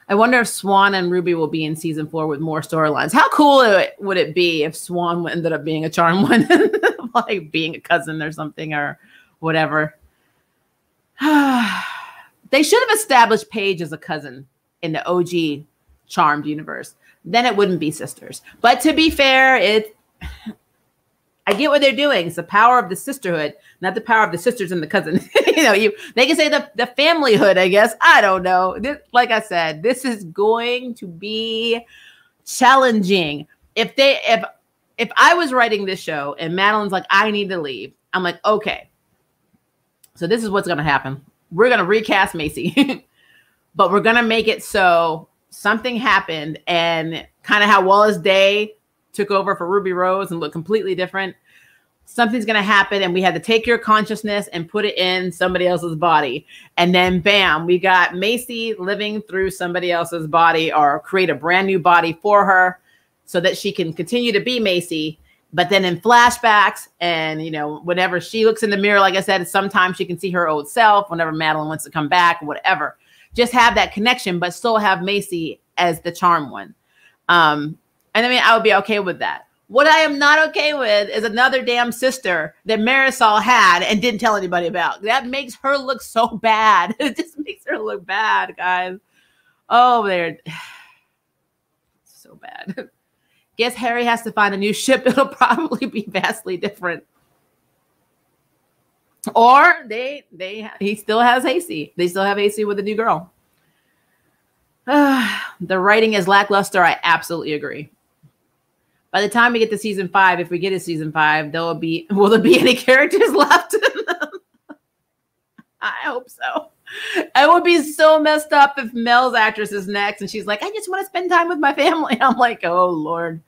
I wonder if Swan and Ruby will be in season 4 with more storylines. How cool would it be if Swan ended up being a charm one, like being a cousin or something or whatever? They should have established Paige as a cousin in the OG Charmed universe. Then it wouldn't be sisters. But to be fair, I get what they're doing. It's the power of the sisterhood, not the power of the sisters and the cousin. They can say the familyhood, I guess. I don't know. Like I said, this is going to be challenging. If I was writing this show and Madeleine's like, I need to leave, I'm like, okay. So this is what's going to happen. We're going to recast Macy, but we're going to make it so something happened and kind of how Wallace Day took over for Ruby Rose and looked completely different. Something's going to happen and we had to take your consciousness and put it in somebody else's body. And then bam, we got Macy living through somebody else's body or create a brand new body for her so that she can continue to be Macy. But then in flashbacks and, whenever she looks in the mirror, like I said, sometimes she can see her old self whenever Madeleine wants to come back, whatever. Just have that connection, but still have Macy as the charm one. And I would be okay with that. What I am not okay with is another damn sister that Marisol had and didn't tell anybody about. That makes her look so bad. It just makes her look bad, guys. Oh, they're so bad. Guess Harry has to find a new ship. It'll probably be vastly different. Or he still has Hasty. They still have Hasty with a new girl. The writing is lackluster. I absolutely agree. By the time we get to season 5, if we get to season 5, will there be any characters left? I hope so. It would be so messed up if Mel's actress is next and she's like, I just want to spend time with my family. I'm like, oh Lord.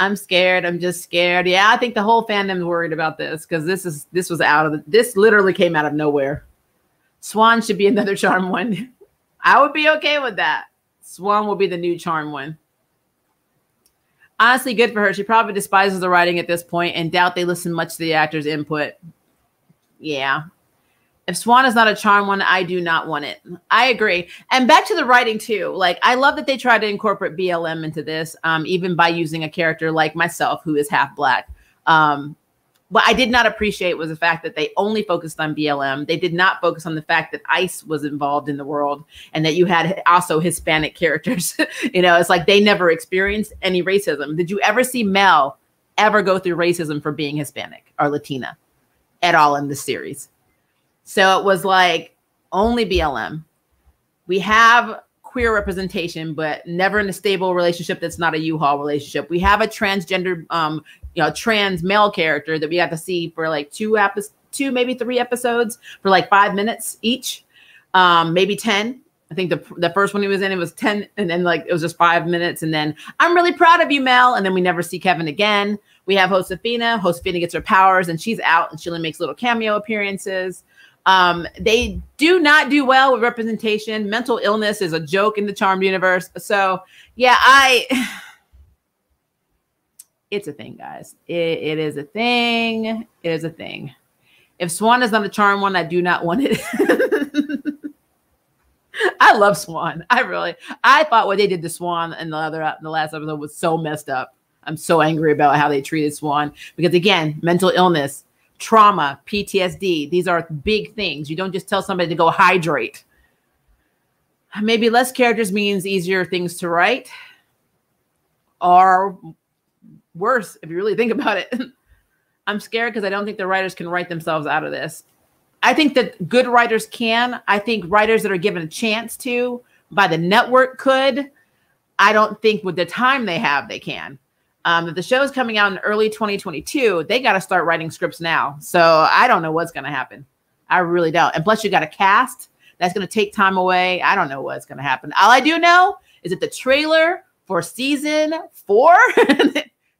I'm scared. I'm just scared. Yeah, I think the whole fandom's worried about this because this literally came out of nowhere. Swan should be another charm one. I would be okay with that. Swan will be the new charm one. Honestly, good for her. She probably despises the writing at this point and doubt they listen much to the actor's input. Yeah. If Swan is not a charm one, I do not want it. I agree. And back to the writing too. Like, I love that they try to incorporate BLM into this, even by using a character like myself who is half Black. What I did not appreciate was the fact that they only focused on BLM. They did not focus on the fact that ICE was involved in the world and that you had also Hispanic characters. It's like they never experienced any racism. Did you ever see Mel ever go through racism for being Hispanic or Latina at all in this series? So it was like only BLM. We have queer representation, but never in a stable relationship that's not a U-Haul relationship. We have a transgender, trans male character that we got to see for like 2, maybe 3 episodes for like 5 minutes each, maybe 10. I think the first one he was in, it was 10, and then like it was just 5 minutes, and then I'm really proud of you, Mel, and then we never see Kevin again. We have Josefina. Josefina gets her powers, and she's out, and she only makes little cameo appearances. They do not do well with representation. Mental illness is a joke in the Charmed universe. So yeah, it's a thing, guys. It is a thing. It is a thing. If Swan is not a charm one, I do not want it. I love Swan. I thought what they did to Swan in the last episode was so messed up. I'm so angry about how they treated Swan because again, mental illness, trauma, PTSD. These are big things. You don't just tell somebody to go hydrate. Maybe less characters means easier things to write, or worse if you really think about it. I'm scared because I don't think the writers can write themselves out of this. I think that good writers can. I think writers that are given a chance to by the network could. I don't think with the time they have, they can. If the show is coming out in early 2022, they got to start writing scripts now. So I don't know what's going to happen. I really don't. And plus you got a cast that's going to take time away. I don't know what's going to happen. All I do know is that the trailer for season 4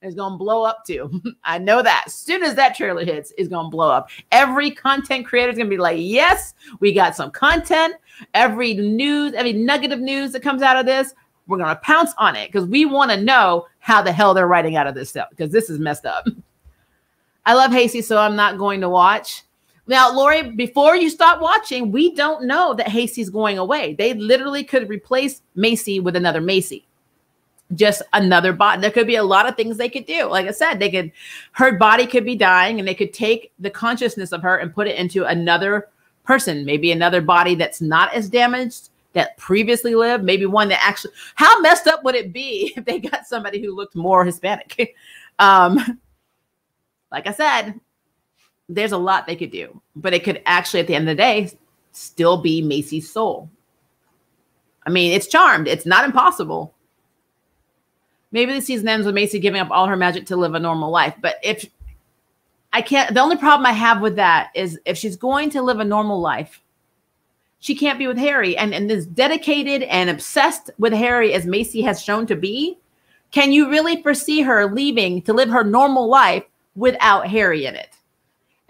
is going to blow up too. I know that. As soon as that trailer hits, it's going to blow up. Every content creator is going to be like, yes, we got some content. Every news, every nugget of news that comes out of this, we're going to pounce on it because we want to know how the hell they're writing out of this stuff because this is messed up. I love Hasty, so I'm not going to watch. Now, Lori, before you stop watching, we don't know that Hasty's going away. They literally could replace Macy with another Macy. Just another body. There could be a lot of things they could do. Like I said, her body could be dying and they could take the consciousness of her and put it into another person, maybe another body that's not as damaged, that previously lived, maybe one that actually, how messed up would it be if they got somebody who looked more Hispanic? Like I said, there's a lot they could do, but it could actually, at the end of the day, still be Macy's soul. I mean, it's charmed. It's not impossible. Maybe the season ends with Macy giving up all her magic to live a normal life. But if I can't, the only problem I have with that is if she's going to live a normal life, she can't be with Harry. And as dedicated and obsessed with Harry as Macy has shown to be, can you really foresee her leaving to live her normal life without Harry in it?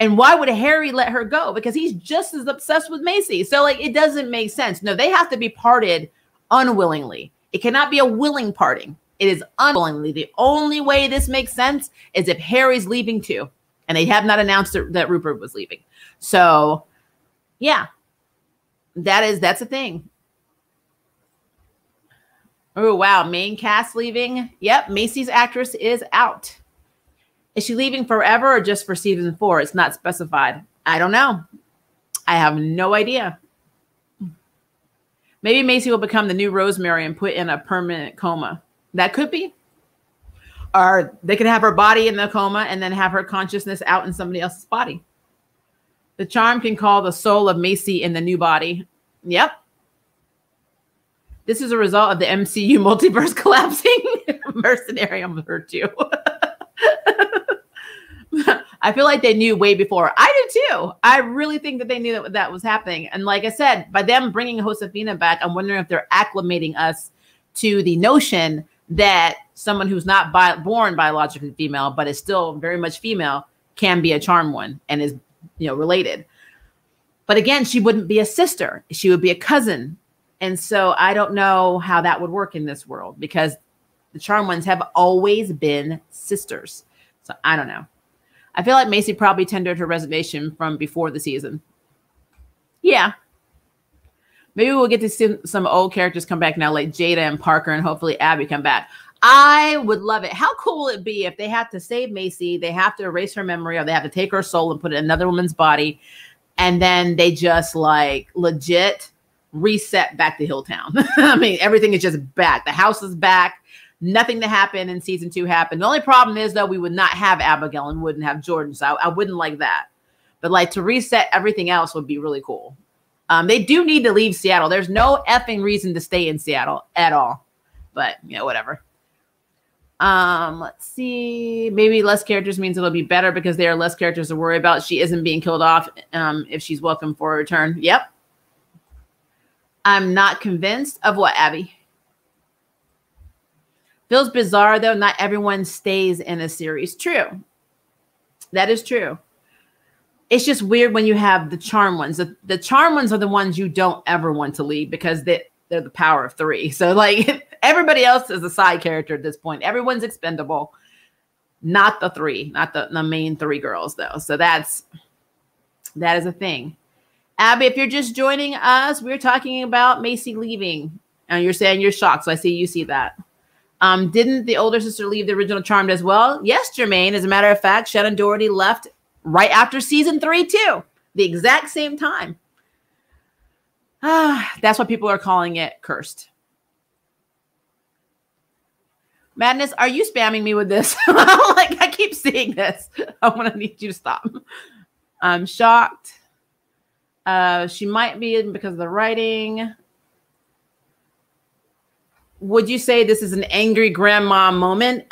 And why would Harry let her go? Because he's just as obsessed with Macy. So like, it doesn't make sense. No, they have to be parted unwillingly. It cannot be a willing parting. It is unwillingly. The only way this makes sense is if Harry's leaving too. And they have not announced that Rupert was leaving. So yeah, that's a thing. Oh, wow. Main cast leaving. Yep. Macy's actress is out. Is she leaving forever or just for season 4? It's not specified. I don't know. I have no idea. Maybe Macy will become the new Rosemary and put in a permanent coma. That could be. Or they could have her body in the coma and then have her consciousness out in somebody else's body. The charm can call the soul of Macy in the new body. Yep. This is a result of the MCU multiverse collapsing. Mercenary, I'm hurt too. I feel like they knew way before. I do too. I really think that they knew that was happening. And like I said, by them bringing Josefina back, I'm wondering if they're acclimating us to the notion that someone who's not born biologically female, but is still very much female, can be a charm one and is, related. But again, she wouldn't be a sister. She would be a cousin. And so I don't know how that would work in this world because the charm ones have always been sisters. So I don't know. I feel like Macy probably tendered her resignation from before the season. Yeah. Maybe we'll get to see some old characters come back now, like Jada and Parker, and hopefully Abby come back. I would love it. How cool would it be if they have to save Macy, they have to erase her memory, or they have to take her soul and put it in another woman's body, and then they just like legit reset back to Hilltown. I mean, everything is just back. The house is back. Nothing that happened in season 2 happened. The only problem is, though, we would not have Abigail and wouldn't have Jordan. So I wouldn't like that. But like to reset everything else would be really cool. They do need to leave Seattle. There's no effing reason to stay in Seattle at all. But, whatever. Let's see. Maybe less characters means it'll be better because there are less characters to worry about. She isn't being killed off if she's welcome for a return. Yep. I'm not convinced of what, Abby? Feels bizarre, though. Not everyone stays in a series. True. That is true. It's just weird when you have the charm ones. The charm ones are the ones you don't ever want to leave because they're the power of 3. So like everybody else is a side character at this point. Everyone's expendable. Not the 3, not the main 3 girls though. So that is a thing. Abby, if you're just joining us, we're talking about Macy leaving. And you're saying you're shocked. So I see you see that. Didn't the older sister leave the original Charmed as well? Yes, Jermaine. As a matter of fact, Shannon Doherty left right after season 3 too. The exact same time. That's why people are calling it cursed. Madness, are you spamming me with this? Like, I keep seeing this. I'm going to need you to stop. I'm shocked. She might be in because of the writing. Would you say this is an angry grandma moment?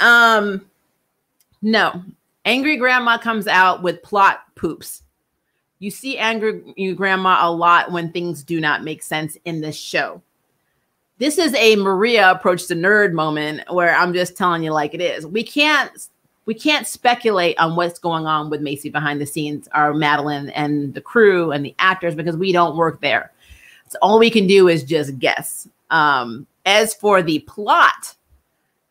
No. Angry grandma comes out with plot poops. You see angry grandma a lot when things do not make sense in this show. This is a Maria approach the nerd moment where I'm just telling you like it is. We can't speculate on what's going on with Macy behind the scenes, or Madeleine and the crew and the actors, because we don't work there. So all we can do is just guess. As for the plot,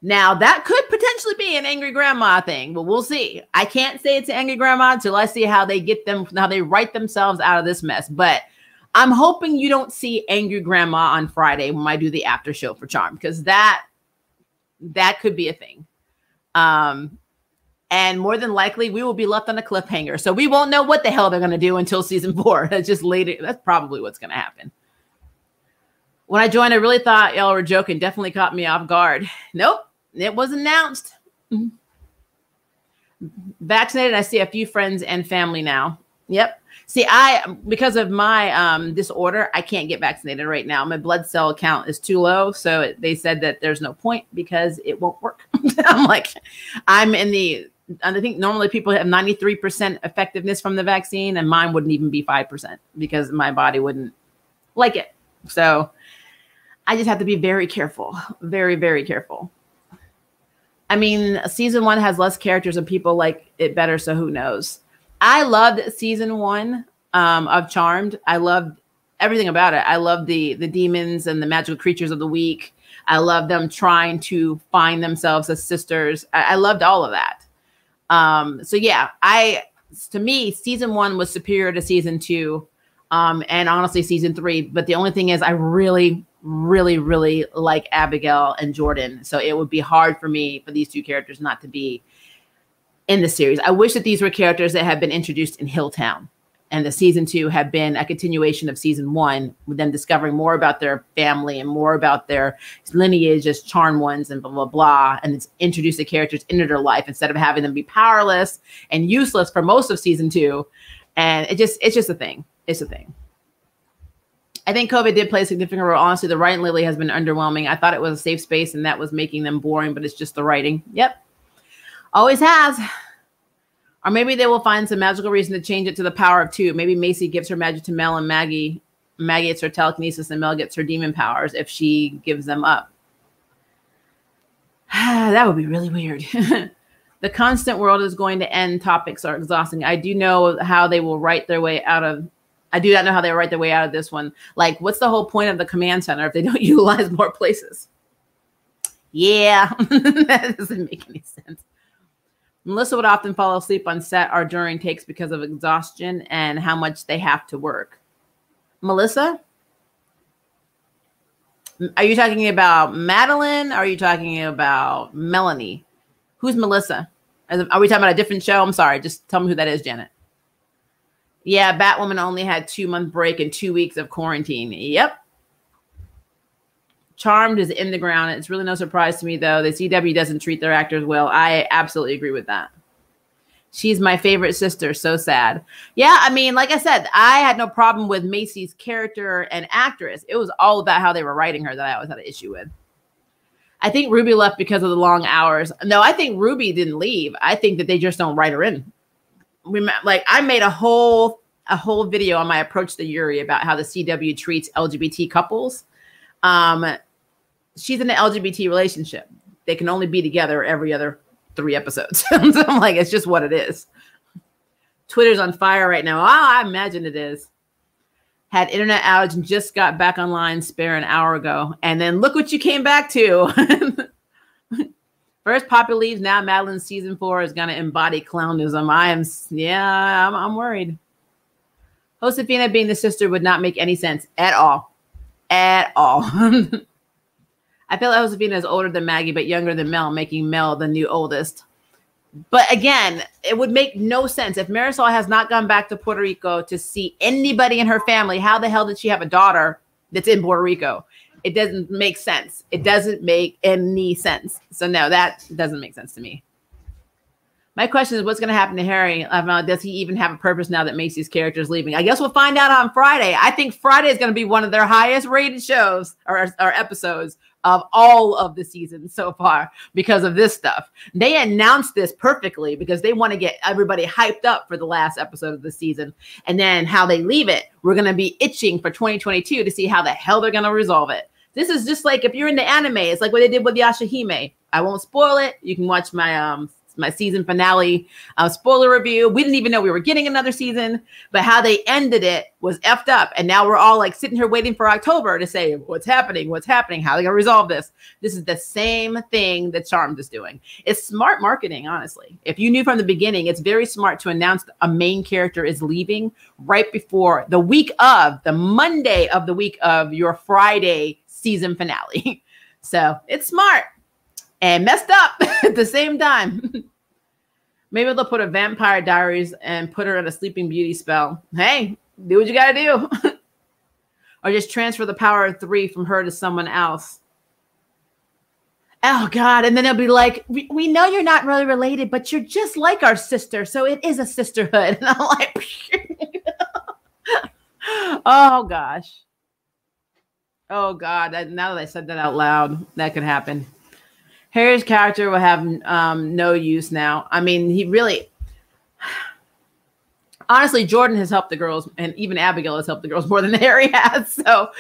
now that could potentially be an angry grandma thing, but we'll see. I can't say it's an angry grandma until I see how they write themselves out of this mess. But I'm hoping you don't see angry grandma on Friday when I do the after show for Charm, because that could be a thing. And more than likely, we will be left on a cliffhanger. So we won't know what the hell they're going to do until season 4. That's just later. That's probably what's going to happen. When I joined, I really thought y'all were joking. Definitely caught me off guard. Nope, it was announced. Vaccinated, I see a few friends and family now. Yep. See, because of my disorder, I can't get vaccinated right now. My blood cell count is too low. So they said that there's no point because it won't work. I'm like, I think normally people have 93% effectiveness from the vaccine, and mine wouldn't even be 5% because my body wouldn't like it. So I just have to be very careful, very, very careful. I mean, season 1 has less characters and people like it better. So who knows? I loved season 1 of Charmed. I loved everything about it. I loved the demons and the magical creatures of the week. I loved them trying to find themselves as sisters. I loved all of that. So yeah, to me, season 1 was superior to season 2. And honestly, season 3. But the only thing is I really, really, really like Abigail and Jordan. So it would be hard for me for these two characters not to be in the series. I wish that these were characters that had been introduced in Hilltown, and the season 2 had been a continuation of season 1, with them discovering more about their family and more about their lineage as charmed ones and blah, blah, blah. And it's introduced the characters into their life instead of having them be powerless and useless for most of season 2. And it's just a thing. It's a thing. I think COVID did play a significant role. Honestly, the writing lately has been underwhelming. I thought it was a safe space and that was making them boring, but it's just the writing. Yep. Always has. Or maybe they will find some magical reason to change it to the power of 2. Maybe Macy gives her magic to Mel and Maggie. Maggie gets her telekinesis and Mel gets her demon powers if she gives them up. That would be really weird. The constant world is going to end. Topics are exhausting. I do know how they will write their way out of. I do not know how they write their way out of this one. Like, what's the whole point of the command center if they don't utilize more places? Yeah, that doesn't make any sense. Melissa would often fall asleep on set or during takes because of exhaustion and how much they have to work. Melissa? Are you talking about Madeleine? Or are you talking about Melanie? Who's Melissa? Are we talking about a different show? I'm sorry. Just tell me who that is, Janet. Yeah, Batwoman only had 2-month break and 2 weeks of quarantine. Yep. Charmed is in the ground. It's really no surprise to me, though. The CW doesn't treat their actors well. I absolutely agree with that. She's my favorite sister. So sad. Yeah, I mean, like I said, I had no problem with Macy's character and actress. It was all about how they were writing her that I always had an issue with. I think Ruby left because of the long hours. No, I think Ruby didn't leave. I think that they just don't write her in. Like, I made a whole video on my approach to Yuri about how the CW treats LGBT couples. She's in an LGBT relationship. They can only be together every other 3 episodes. So I'm like, it's just what it is. Twitter's on fire right now. Oh, I imagine it is. Had internet outage and just got back online spare an hour ago. And then look what you came back to. First Poppy leaves. Now Madeleine's season 4 is going to embody clownism. I'm worried. Josefina being the sister would not make any sense at all. At all. I feel like Josefina is older than Maggie, but younger than Mel, making Mel the new oldest. But again, it would make no sense. If Marisol has not gone back to Puerto Rico to see anybody in her family, how the hell did she have a daughter that's in Puerto Rico? It doesn't make sense. It doesn't make any sense. So no, that doesn't make sense to me. My question is, what's going to happen to Harry? Does he even have a purpose now that Macy's character is leaving? I guess we'll find out on Friday. I think Friday is going to be one of their highest rated shows or episodes, of all of the seasons so far because of this stuff. They announced this perfectly because they want to get everybody hyped up for the last episode of the season. And then how they leave it, we're going to be itching for 2022 to see how the hell they're going to resolve it. This is just like if you're into anime, it's like what they did with Yashahime. I won't spoil it. You can watch my my season finale spoiler review. We didn't even know we were getting another season, but how they ended it was effed up. And now we're all like sitting here waiting for October to say, what's happening? What's happening? How are they going to resolve this? This is the same thing that Charmed is doing. It's smart marketing, honestly. If you knew from the beginning, it's very smart to announce a main character is leaving right before the Monday of the week of your Friday season finale. So it's smart. And messed up at the same time. Maybe they'll put a Vampire Diaries and put her in a Sleeping Beauty spell. Hey, do what you got to do. Or just transfer the power of 3 from her to someone else. Oh, God. And then they'll be like, we know you're not really related, but you're just like our sister. So it is a sisterhood. And I'm like, oh, gosh. Oh, God. Now that I said that out loud, that could happen. Harry's character will have no use now. I mean, he really, honestly, Jordan has helped the girls, and even Abigail has helped the girls more than Harry has. So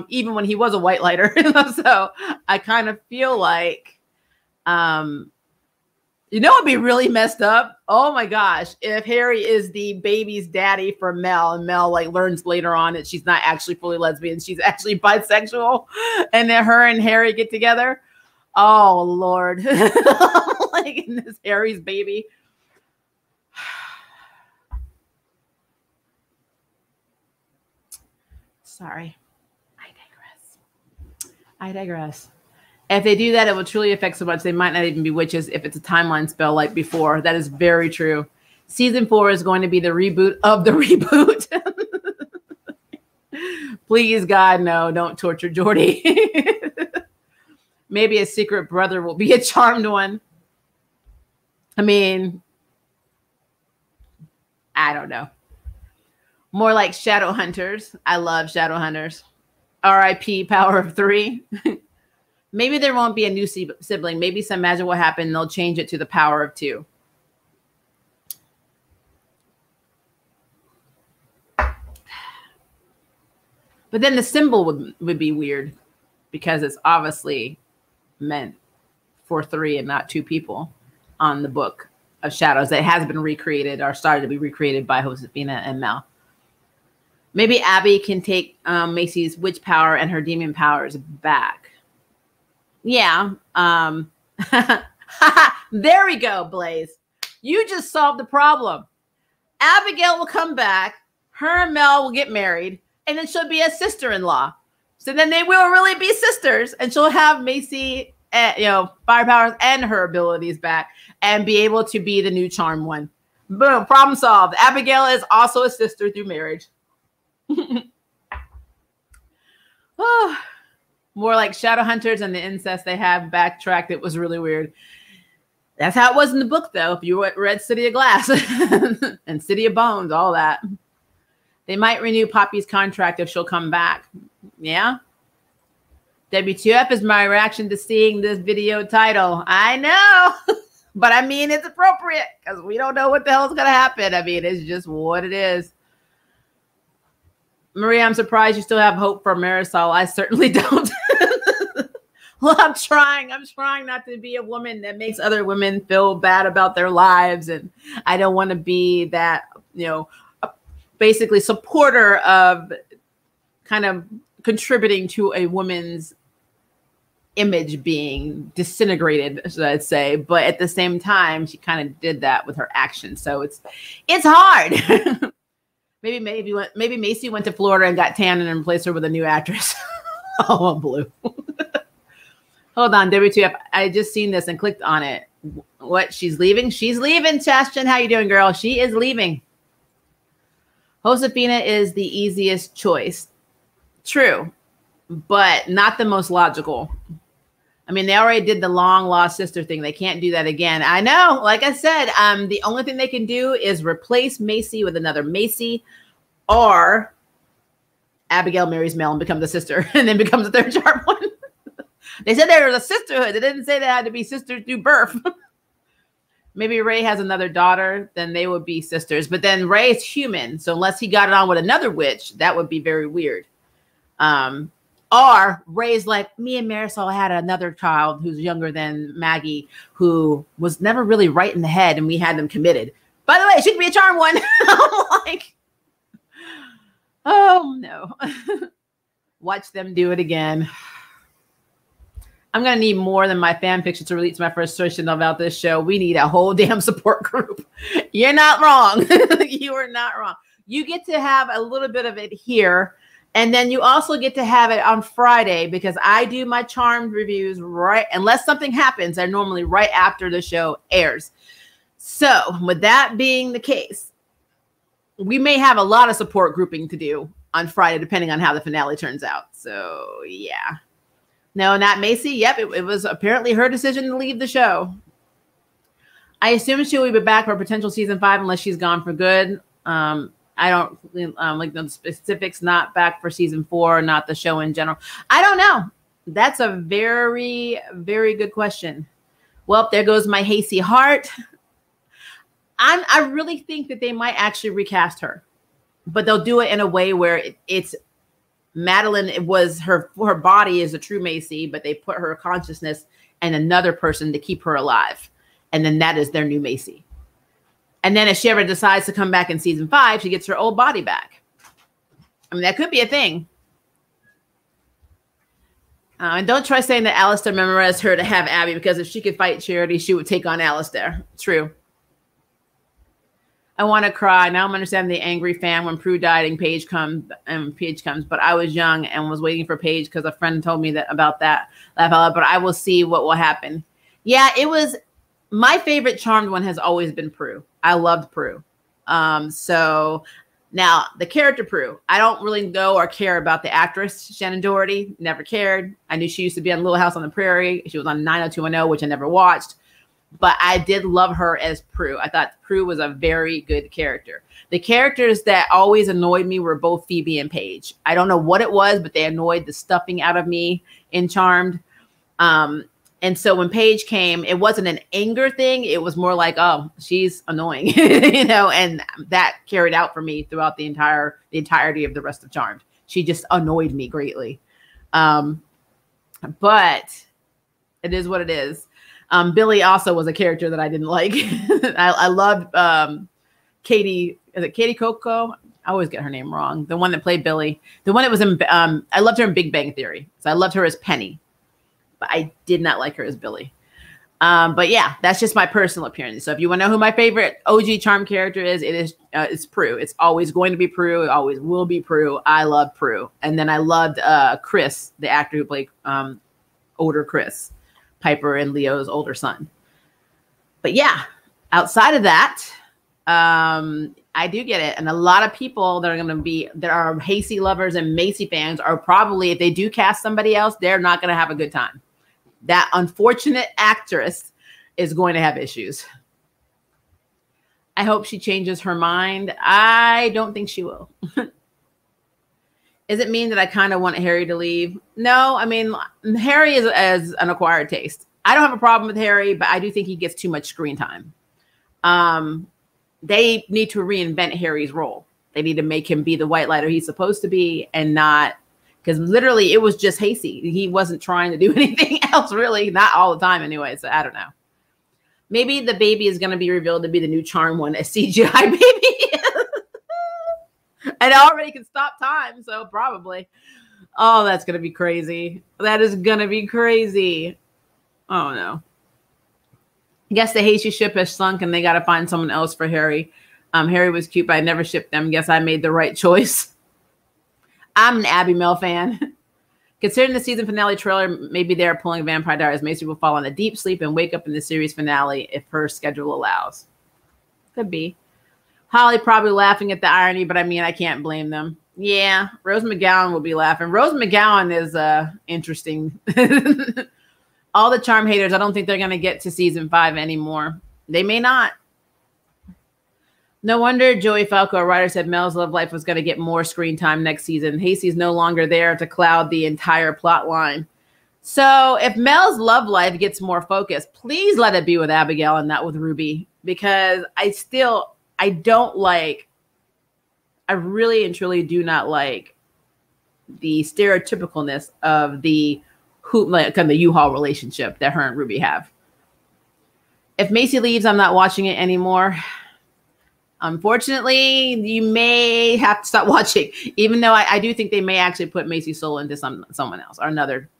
even when he was a white lighter, so I kind of feel like, it'd be really messed up. Oh my gosh, if Harry is the baby's daddy for Mel, and Mel like learns later on that she's not actually fully lesbian, she's actually bisexual, and then her and Harry get together. Oh, Lord. Like in this Harry's baby. Sorry. I digress. If they do that, it will truly affect so much. They might not even be witches if it's a timeline spell like before. That is very true. Season 4 is going to be the reboot of the reboot. Please, God, no, don't torture Jordy. Maybe a secret brother will be a charmed one. I mean, I don't know. More like shadow hunters. I love shadow hunters. R.I.P. Power of 3. Maybe there won't be a new sibling. Maybe some magic will happen and they'll change it to the power of 2. But then the symbol would be weird because it's obviously meant for 3 and not 2 people on the book of shadows that has been recreated or started to be recreated by Josefina and Mel. Maybe Abby can take Macy's witch power and her demon powers back. Yeah. There we go, Blaze. You just solved the problem. Abigail will come back. Her and Mel will get married. And then she'll be a sister-in-law. So then they will really be sisters, and she'll have Macy, fire powers and her abilities back, and be able to be the new charm one. Boom! Problem solved. Abigail is also a sister through marriage. Oh, more like shadow hunters and the incest they have backtracked. It was really weird. That's how it was in the book, though. If you read City of Glass and City of Bones, all that. They might renew Poppy's contract if she'll come back. Yeah. WTF is my reaction to seeing this video title. I know. But I mean, it's appropriate because we don't know what the hell is going to happen. I mean, it's just what it is. Maria, I'm surprised you still have hope for Marisol. I certainly don't. Well, I'm trying not to be a woman that makes other women feel bad about their lives. And I don't want to be that, basically supporter of kind of contributing to a woman's image being disintegrated, I'd say. But at the same time, she kind of did that with her actions. So it's hard. Maybe Macy went to Florida and got tan and replaced her with a new actress. Oh, I'm blue. Hold on, WTF. I just seen this and clicked on it. What? She's leaving? She's leaving, Chastin. How you doing, girl? She is leaving. Josefina is the easiest choice. True, but not the most logical. I mean, they already did the long lost sister thing. They can't do that again. I know. Like I said, the only thing they can do is replace Macy with another Macy, or Abigail marries Mel and becomes a sister and then becomes a third charm one. They said there was a sisterhood. They didn't say they had to be sisters through birth. Maybe Ray has another daughter, then they would be sisters. But then Ray is human, so unless he got it on with another witch, that would be very weird. Or Ray's like, me and Marisol had another child who's younger than Maggie, who was never really right in the head, and we had them committed. By the way, she could be a charm one. I'm like, oh no. Watch them do it again. I'm going to need more than my fan fiction to release my frustration about this show. We need a whole damn support group. You're not wrong. You are not wrong. You get to have a little bit of it here. And then you also get to have it on Friday, because I do my Charmed reviews right, unless something happens, they're normally right after the show airs. So with that being the case, we may have a lot of support grouping to do on Friday, depending on how the finale turns out. So yeah. No, not Macy. Yep, it was apparently her decision to leave the show. I assume she will be back for potential season 5 unless she's gone for good. I don't like the specifics. Not back for season 4, not the show in general. I don't know. That's a very, very good question. Well, there goes my hasty heart. I really think that they might actually recast her, but they'll do it in a way where it's Madeleine. It was her body is a true Macy, but they put her consciousness and another person to keep her alive. And then that is their new Macy. And then if she ever decides to come back in season 5, she gets her old body back. I mean, that could be a thing. And don't try saying that Alistair memorized her to have Abby, because if she could fight Charity, she would take on Alistair. True. I want to cry. Now I'm understanding the angry fan when Prue died and Paige comes. But I was young and was waiting for Paige because a friend told me about that. But I will see what will happen. Yeah, it was my favorite Charmed one has always been Prue. I loved Prue. So now the character Prue, I don't really know or care about the actress Shannon Doherty. Never cared. I knew she used to be on Little House on the Prairie. She was on 90210, which I never watched. But I did love her as Prue. I thought Prue was a very good character. The characters that always annoyed me were both Phoebe and Paige. I don't know what it was, but they annoyed the stuffing out of me in Charmed. And so when Paige came, it wasn't an anger thing. It was more like, oh, she's annoying, and that carried out for me throughout the entirety of the rest of Charmed. She just annoyed me greatly. But it is what it is. Billy also was a character that I didn't like. I loved Katie. Is it Katie Coco? I always get her name wrong. The one that played Billy. The one that was in, I loved her in Big Bang Theory. So I loved her as Penny. But I did not like her as Billy. But yeah, that's just my personal appearance. So if you want to know who my favorite OG Charm character is, it's Prue. It's always going to be Prue. It always will be Prue. I love Prue. And then I loved Chris, the actor who played older Chris, Piper and Leo's older son. But yeah, outside of that, I do get it. And a lot of people that are Hasty lovers and Macy fans are probably, if they do cast somebody else, they're not going to have a good time. That unfortunate actress is going to have issues. I hope she changes her mind. I don't think she will. Is it mean that I kind of want Harry to leave? No, I mean, Harry is as an acquired taste. I don't have a problem with Harry, but I do think he gets too much screen time. They need to reinvent Harry's role. They need to make him be the white lighter he's supposed to be, and not, because literally it was just Hasty. He wasn't trying to do anything else, really, not all the time anyway. So I don't know. Maybe the baby is going to be revealed to be the new Charm one, a CGI baby. And it already can stop time, so probably. Oh, that's going to be crazy. That is going to be crazy. Oh, no. I guess the Hasty ship has sunk, and they got to find someone else for Harry. Harry was cute, but I never shipped them. Guess I made the right choice. I'm an Abby Mel fan. Considering the season finale trailer, maybe they're pulling Vampire Diaries. Macy will fall on a deep sleep and wake up in the series finale if her schedule allows. Could be. Holly probably laughing at the irony, but I mean, I can't blame them. Yeah, Rose McGowan will be laughing. Rose McGowan is interesting. All the Charm haters, I don't think they're going to get to season 5 anymore. They may not. No wonder Joey Falco, a writer, said Mel's love life was going to get more screen time next season. Hasty's no longer there to cloud the entire plot line. So if Mel's love life gets more focused, please let it be with Abigail and not with Ruby, because I don't like, I really and truly do not like the stereotypicalness of the kind of the U-Haul relationship that her and Ruby have. If Macy leaves, I'm not watching it anymore. Unfortunately, you may have to stop watching, even though I do think they may actually put Macy's soul into someone else or another.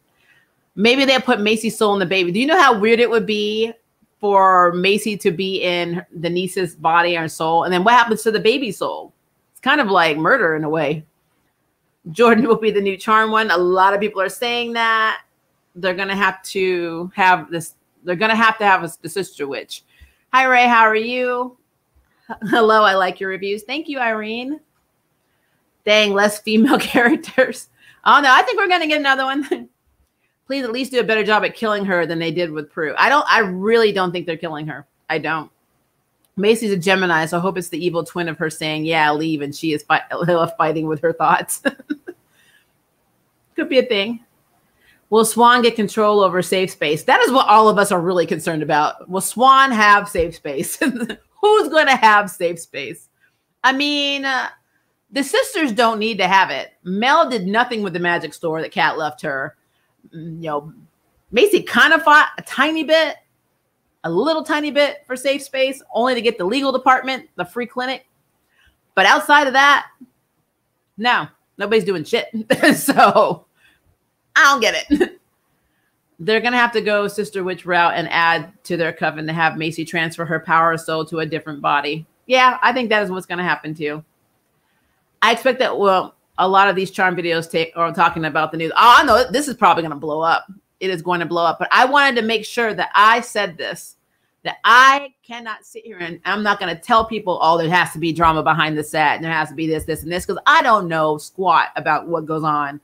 Maybe they'll put Macy's soul in the baby. Do you know how weird it would be for Macy to be in the niece's body or soul? And then what happens to the baby's soul? It's kind of like murder in a way. Jordan will be the new charm one. A lot of people are saying that. They're going to have to have this. They're going to have the sister witch. Hi, Ray. How are you? Hello. I like your reviews. Thank you, Irene. Dang, less female characters. Oh, no. I think we're going to get another one. Please at least do a better job at killing her than they did with Prue. I really don't think they're killing her. I don't. Macy's a Gemini, so I hope it's the evil twin of her saying, yeah, leave, and she is fighting with her thoughts. Could be a thing. Will Swan get control over safe space? That is what all of us are really concerned about. Will Swan have safe space? Who's going to have safe space? I mean, the sisters don't need to have it. Mel did nothing with the magic store that Kat left her. Macy kind of fought a little tiny bit for safe space, only to get the legal department, the free clinic. But outside of that, no, nobody's doing shit. So I don't get it. They're going to have to go Sister Witch route and add to their coven to have Macy transfer her power of soul to a different body. Yeah, I think that is what's going to happen too. I expect that, well, a lot of these charm videos are talking about the news. Oh, I know this is probably going to blow up. It is going to blow up. But I wanted to make sure that I said this, that I cannot sit here and I'm not going to tell people, oh, there has to be drama behind the set and there has to be this, and this, because I don't know squat about what goes on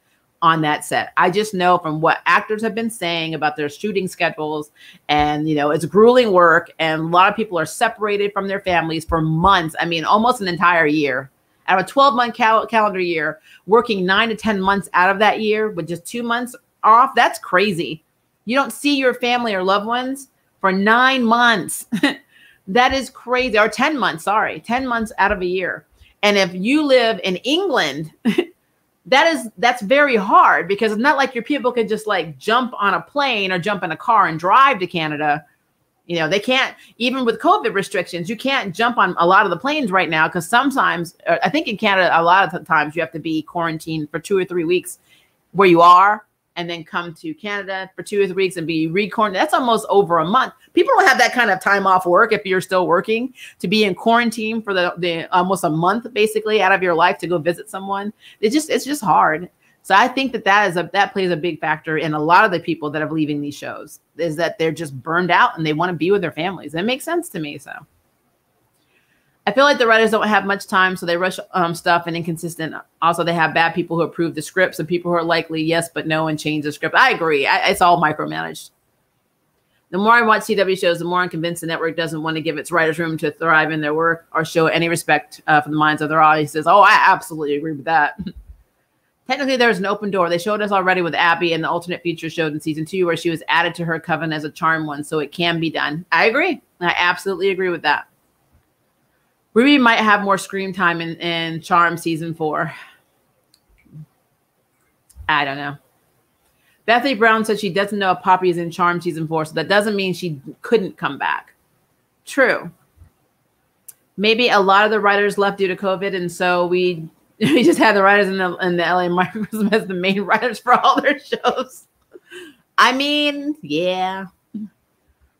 that set. I just know from what actors have been saying about their shooting schedules, and, it's grueling work, and a lot of people are separated from their families for months. I mean, almost an entire year. Out of a 12-month calendar year, working 9 to 10 months out of that year with just 2 months off, that's crazy. You don't see your family or loved ones for 9 months. That is crazy. Or 10 months, 10 months out of a year. And if you live in England, that's very hard, because it's not like your people can just like jump on a plane or jump in a car and drive to Canada. They can't, even with COVID restrictions, you can't jump on a lot of the planes right now, because sometimes, I think in Canada, a lot of the times you have to be quarantined for 2 or 3 weeks where you are, and then come to Canada for 2 or 3 weeks and be re-quarantined. That's almost over a month. People don't have that kind of time off work if you're still working, to be in quarantine for the almost a month basically out of your life to go visit someone. It's just hard. So I think that plays a big factor in a lot of the people that are leaving these shows, is that they're just burned out and they want to be with their families. It makes sense to me. So I feel like the writers don't have much time, so they rush stuff and inconsistent. Also, they have bad people who approve the scripts and people who are likely yes but no and change the script. I agree. It's all micromanaged. The more I watch CW shows, the more I'm convinced the network doesn't want to give its writers room to thrive in their work or show any respect for the minds of their audiences. Oh, I absolutely agree with that. Technically, there's an open door. They showed us already with Abby, and the alternate future showed in season 2 where she was added to her coven as a charm one, so it can be done. I agree. I absolutely agree with that. Ruby might have more screen time in Charm season 4. I don't know. Bethany Brown said she doesn't know if Poppy is in Charm season 4, so that doesn't mean she couldn't come back. True. Maybe a lot of the writers left due to COVID, and so we just had the writers in the LA microcosm as the main writers for all their shows. I mean, yeah.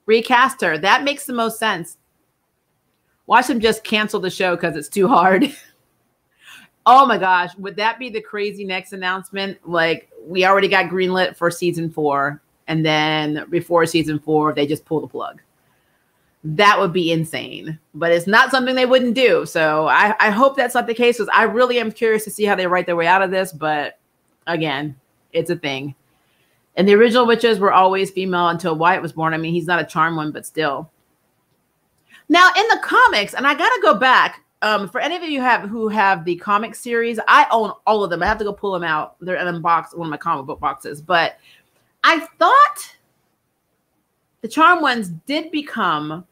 Recast her. That makes the most sense. Watch them just cancel the show because it's too hard. Oh my gosh. Would that be the crazy next announcement? Like, we already got greenlit for season 4. And then before season 4, they just pull the plug. That would be insane. But it's not something they wouldn't do. So I hope that's not the case, because I really am curious to see how they write their way out of this. But again, it's a thing. And the original witches were always female until Wyatt was born. I mean, he's not a charm one, but still. Now, in the comics, and I got to go back, for any of you who have the comic series, I own all of them. I have to go pull them out. They're in a box, one of my comic book boxes. But I thought the Charmed Ones did become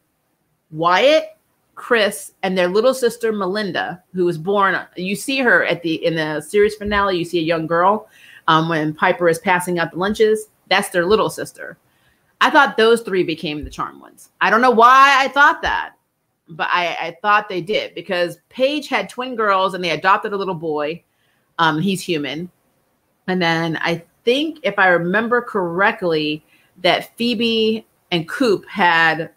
Wyatt, Chris, and their little sister Melinda, who was born. You see her in the series finale. You see a young girl when Piper is passing out the lunches. That's their little sister. I thought those three became the Charmed Ones. I don't know why I thought that, but I thought they did, because Paige had twin girls and they adopted a little boy. He's human. And then I think, if I remember correctly, that Phoebe and Coop had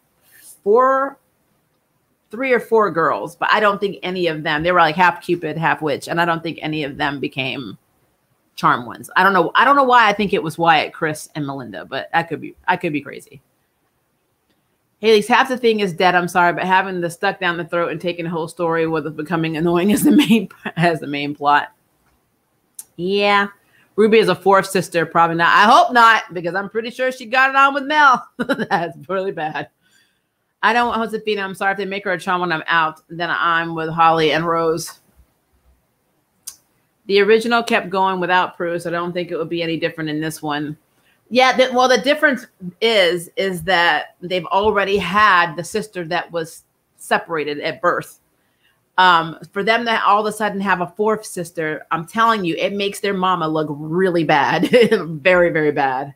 3 or 4 girls, but I don't think any of them, they were like half Cupid, half witch. And I don't think any of them became Charmed Ones. I don't know why I think it was Wyatt, Chris, and Melinda, but I could be crazy. Haley's, half the thing is dead. I'm sorry, but having the stuck down the throat and taking the whole story with becoming annoying is the main plot. Yeah. Ruby is a 4th sister. Probably not. I hope not, because I'm pretty sure she got it on with Mel. That's really bad. I don't want Josefina. I'm sorry, if they make her a Charmed when I'm out, then I'm with Holly and Rose. The original kept going without Prue, so I don't think it would be any different in this one. Yeah, well, the difference is that they've already had the sister that was separated at birth. For them to all of a sudden have a 4th sister, I'm telling you, it makes their mama look really bad. Very, very bad.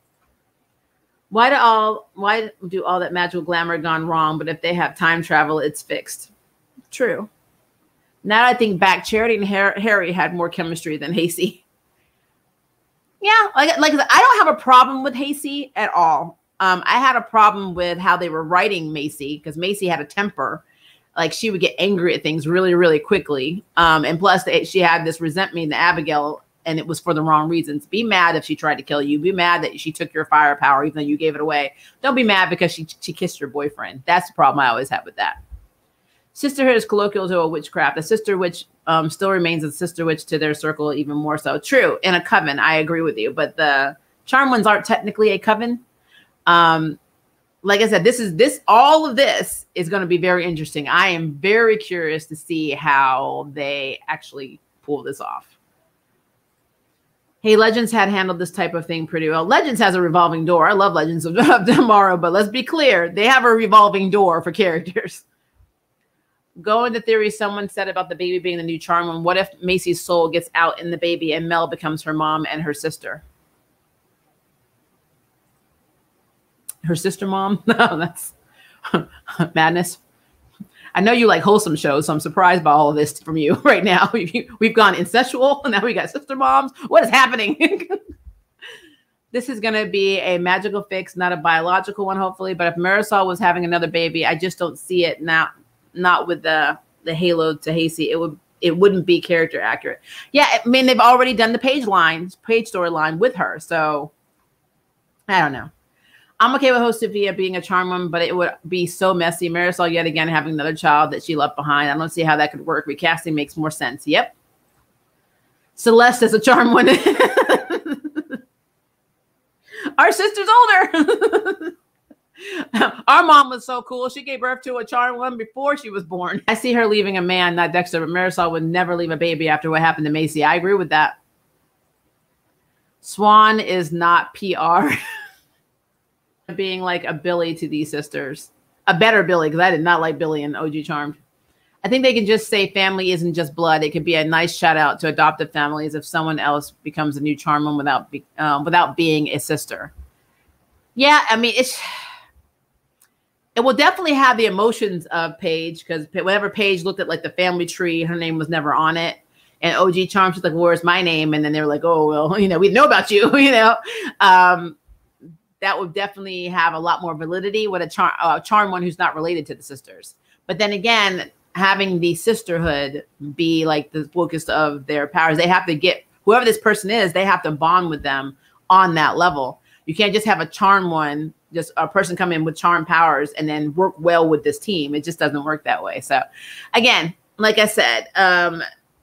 Why do all that magical glamour gone wrong? But if they have time travel, it's fixed. True. Now I think back, Charity and Harry had more chemistry than Hasty. Yeah, like I don't have a problem with Hasty at all. I had a problem with how they were writing Macy, because Macy had a temper. Like, she would get angry at things really, really quickly. And plus, she had this resentment to Abigail, and it was for the wrong reasons. Be mad if she tried to kill you. Be mad that she took your firepower, even though you gave it away. Don't be mad because she kissed your boyfriend. That's the problem I always have with that. Sisterhood is colloquial to a witchcraft. A sister witch still remains a sister witch to their circle, even more so. True, in a coven, I agree with you. But the Charmed Ones aren't technically a coven. Like I said, all of this is going to be very interesting. I am very curious to see how they actually pull this off. Hey, Legends had handled this type of thing pretty well. Legends has a revolving door. I love Legends of Tomorrow, but let's be clear. They have a revolving door for characters. Go into theory, someone said about the baby being the new Charmed One. What if Macy's soul gets out in the baby and Mel becomes her mom and her sister? Her sister mom? No, that's madness. I know you like wholesome shows, so I'm surprised by all of this from you right now. We've gone incestual, and now we got sister moms. What is happening? This is going to be a magical fix, not a biological one, hopefully. But if Marisol was having another baby, I just don't see it now. Not with the halo to Hasty. It wouldn't be character accurate. Yeah, I mean, they've already done the page storyline with her, so I don't know. I'm okay with Josefina being a Charmed One, but it would be so messy. Marisol yet again having another child that she left behind. I don't see how that could work. Recasting makes more sense. Yep. Celeste is a Charmed One. Our sister's older. Our mom was so cool. She gave birth to a Charmed One before she was born. I see her leaving a man, not Dexter, but Marisol would never leave a baby after what happened to Macy. I agree with that. Swan is not PR. Being like a Billy to these sisters. A better Billy, because I did not like Billy in OG Charmed. I think they can just say family isn't just blood. It could be a nice shout out to adoptive families if someone else becomes a new Charmed One without being a sister. Yeah, I mean, it will definitely have the emotions of Paige, because whenever Paige looked at like the family tree, her name was never on it. And OG Charmed, she's like, where's my name? And then they were like, oh, well, we know about you, that would definitely have a lot more validity with a Charmed One who's not related to the sisters. But then again, having the sisterhood be like the focus of their powers, they have to get whoever this person is, they have to bond with them on that level. You can't just have a Charmed One, just a person come in with charm powers and then work well with this team. It just doesn't work that way. So again, like I said,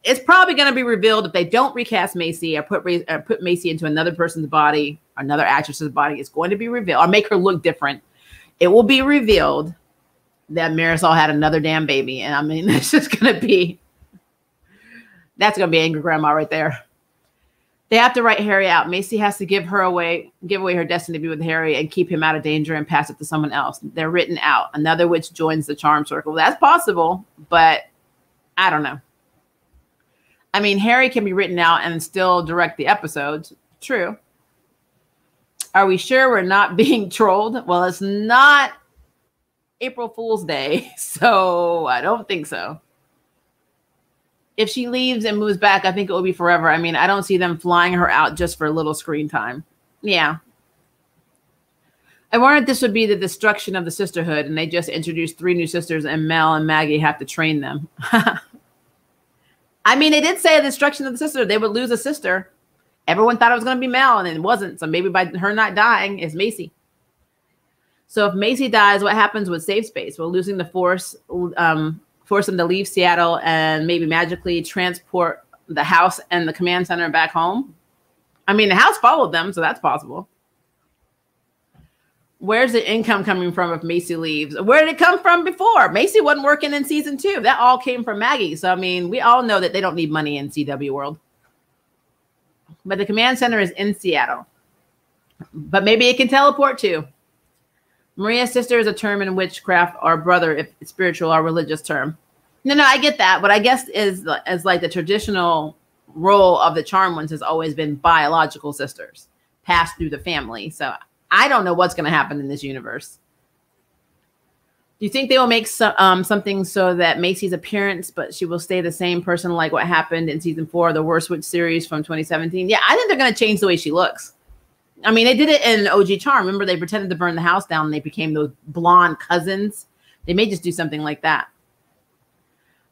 it's probably going to be revealed if they don't recast Macy or put Macy into another person's body, another actress's body. It's going to be revealed, or make her look different. It will be revealed that Marisol had another damn baby. And I mean, that's going to be angry grandma right there. They have to write Harry out. Macy has to give away her destiny to be with Harry and keep him out of danger and pass it to someone else. They're written out. Another witch joins the charm circle. That's possible, but I don't know. I mean, Harry can be written out and still direct the episodes. True. Are we sure we're not being trolled? Well, it's not April Fool's Day, so I don't think so. If she leaves and moves back, I think it will be forever. I mean, I don't see them flying her out just for a little screen time. Yeah. I wondered this would be the destruction of the sisterhood, and they just introduced 3 new sisters, and Mel and Maggie have to train them. I mean, they did say a destruction of the sisterhood. They would lose a sister. Everyone thought it was going to be Mel, and it wasn't. So maybe by her not dying, it's Macy. So if Macy dies, what happens with Safe Space? Well, losing the force them to leave Seattle and maybe magically transport the house and the command center back home. I mean, the house followed them, so that's possible. Where's the income coming from if Macy leaves? Where did it come from before? Macy wasn't working in season 2. That all came from Maggie. So, I mean, we all know that they don't need money in CW world. But the command center is in Seattle. But maybe it can teleport too. Maria's sister is a term in witchcraft, or brother, if it's spiritual or religious term. No, I get that. But I guess is like the traditional role of the charmed ones has always been biological sisters passed through the family. So I don't know what's going to happen in this universe. Do you think they will make something so that Macy's appearance, but she will stay the same person, like what happened in season 4 of the Worst Witch series from 2017? Yeah, I think they're going to change the way she looks. I mean, they did it in OG Charm. Remember, they pretended to burn the house down and they became those blonde cousins. They may just do something like that.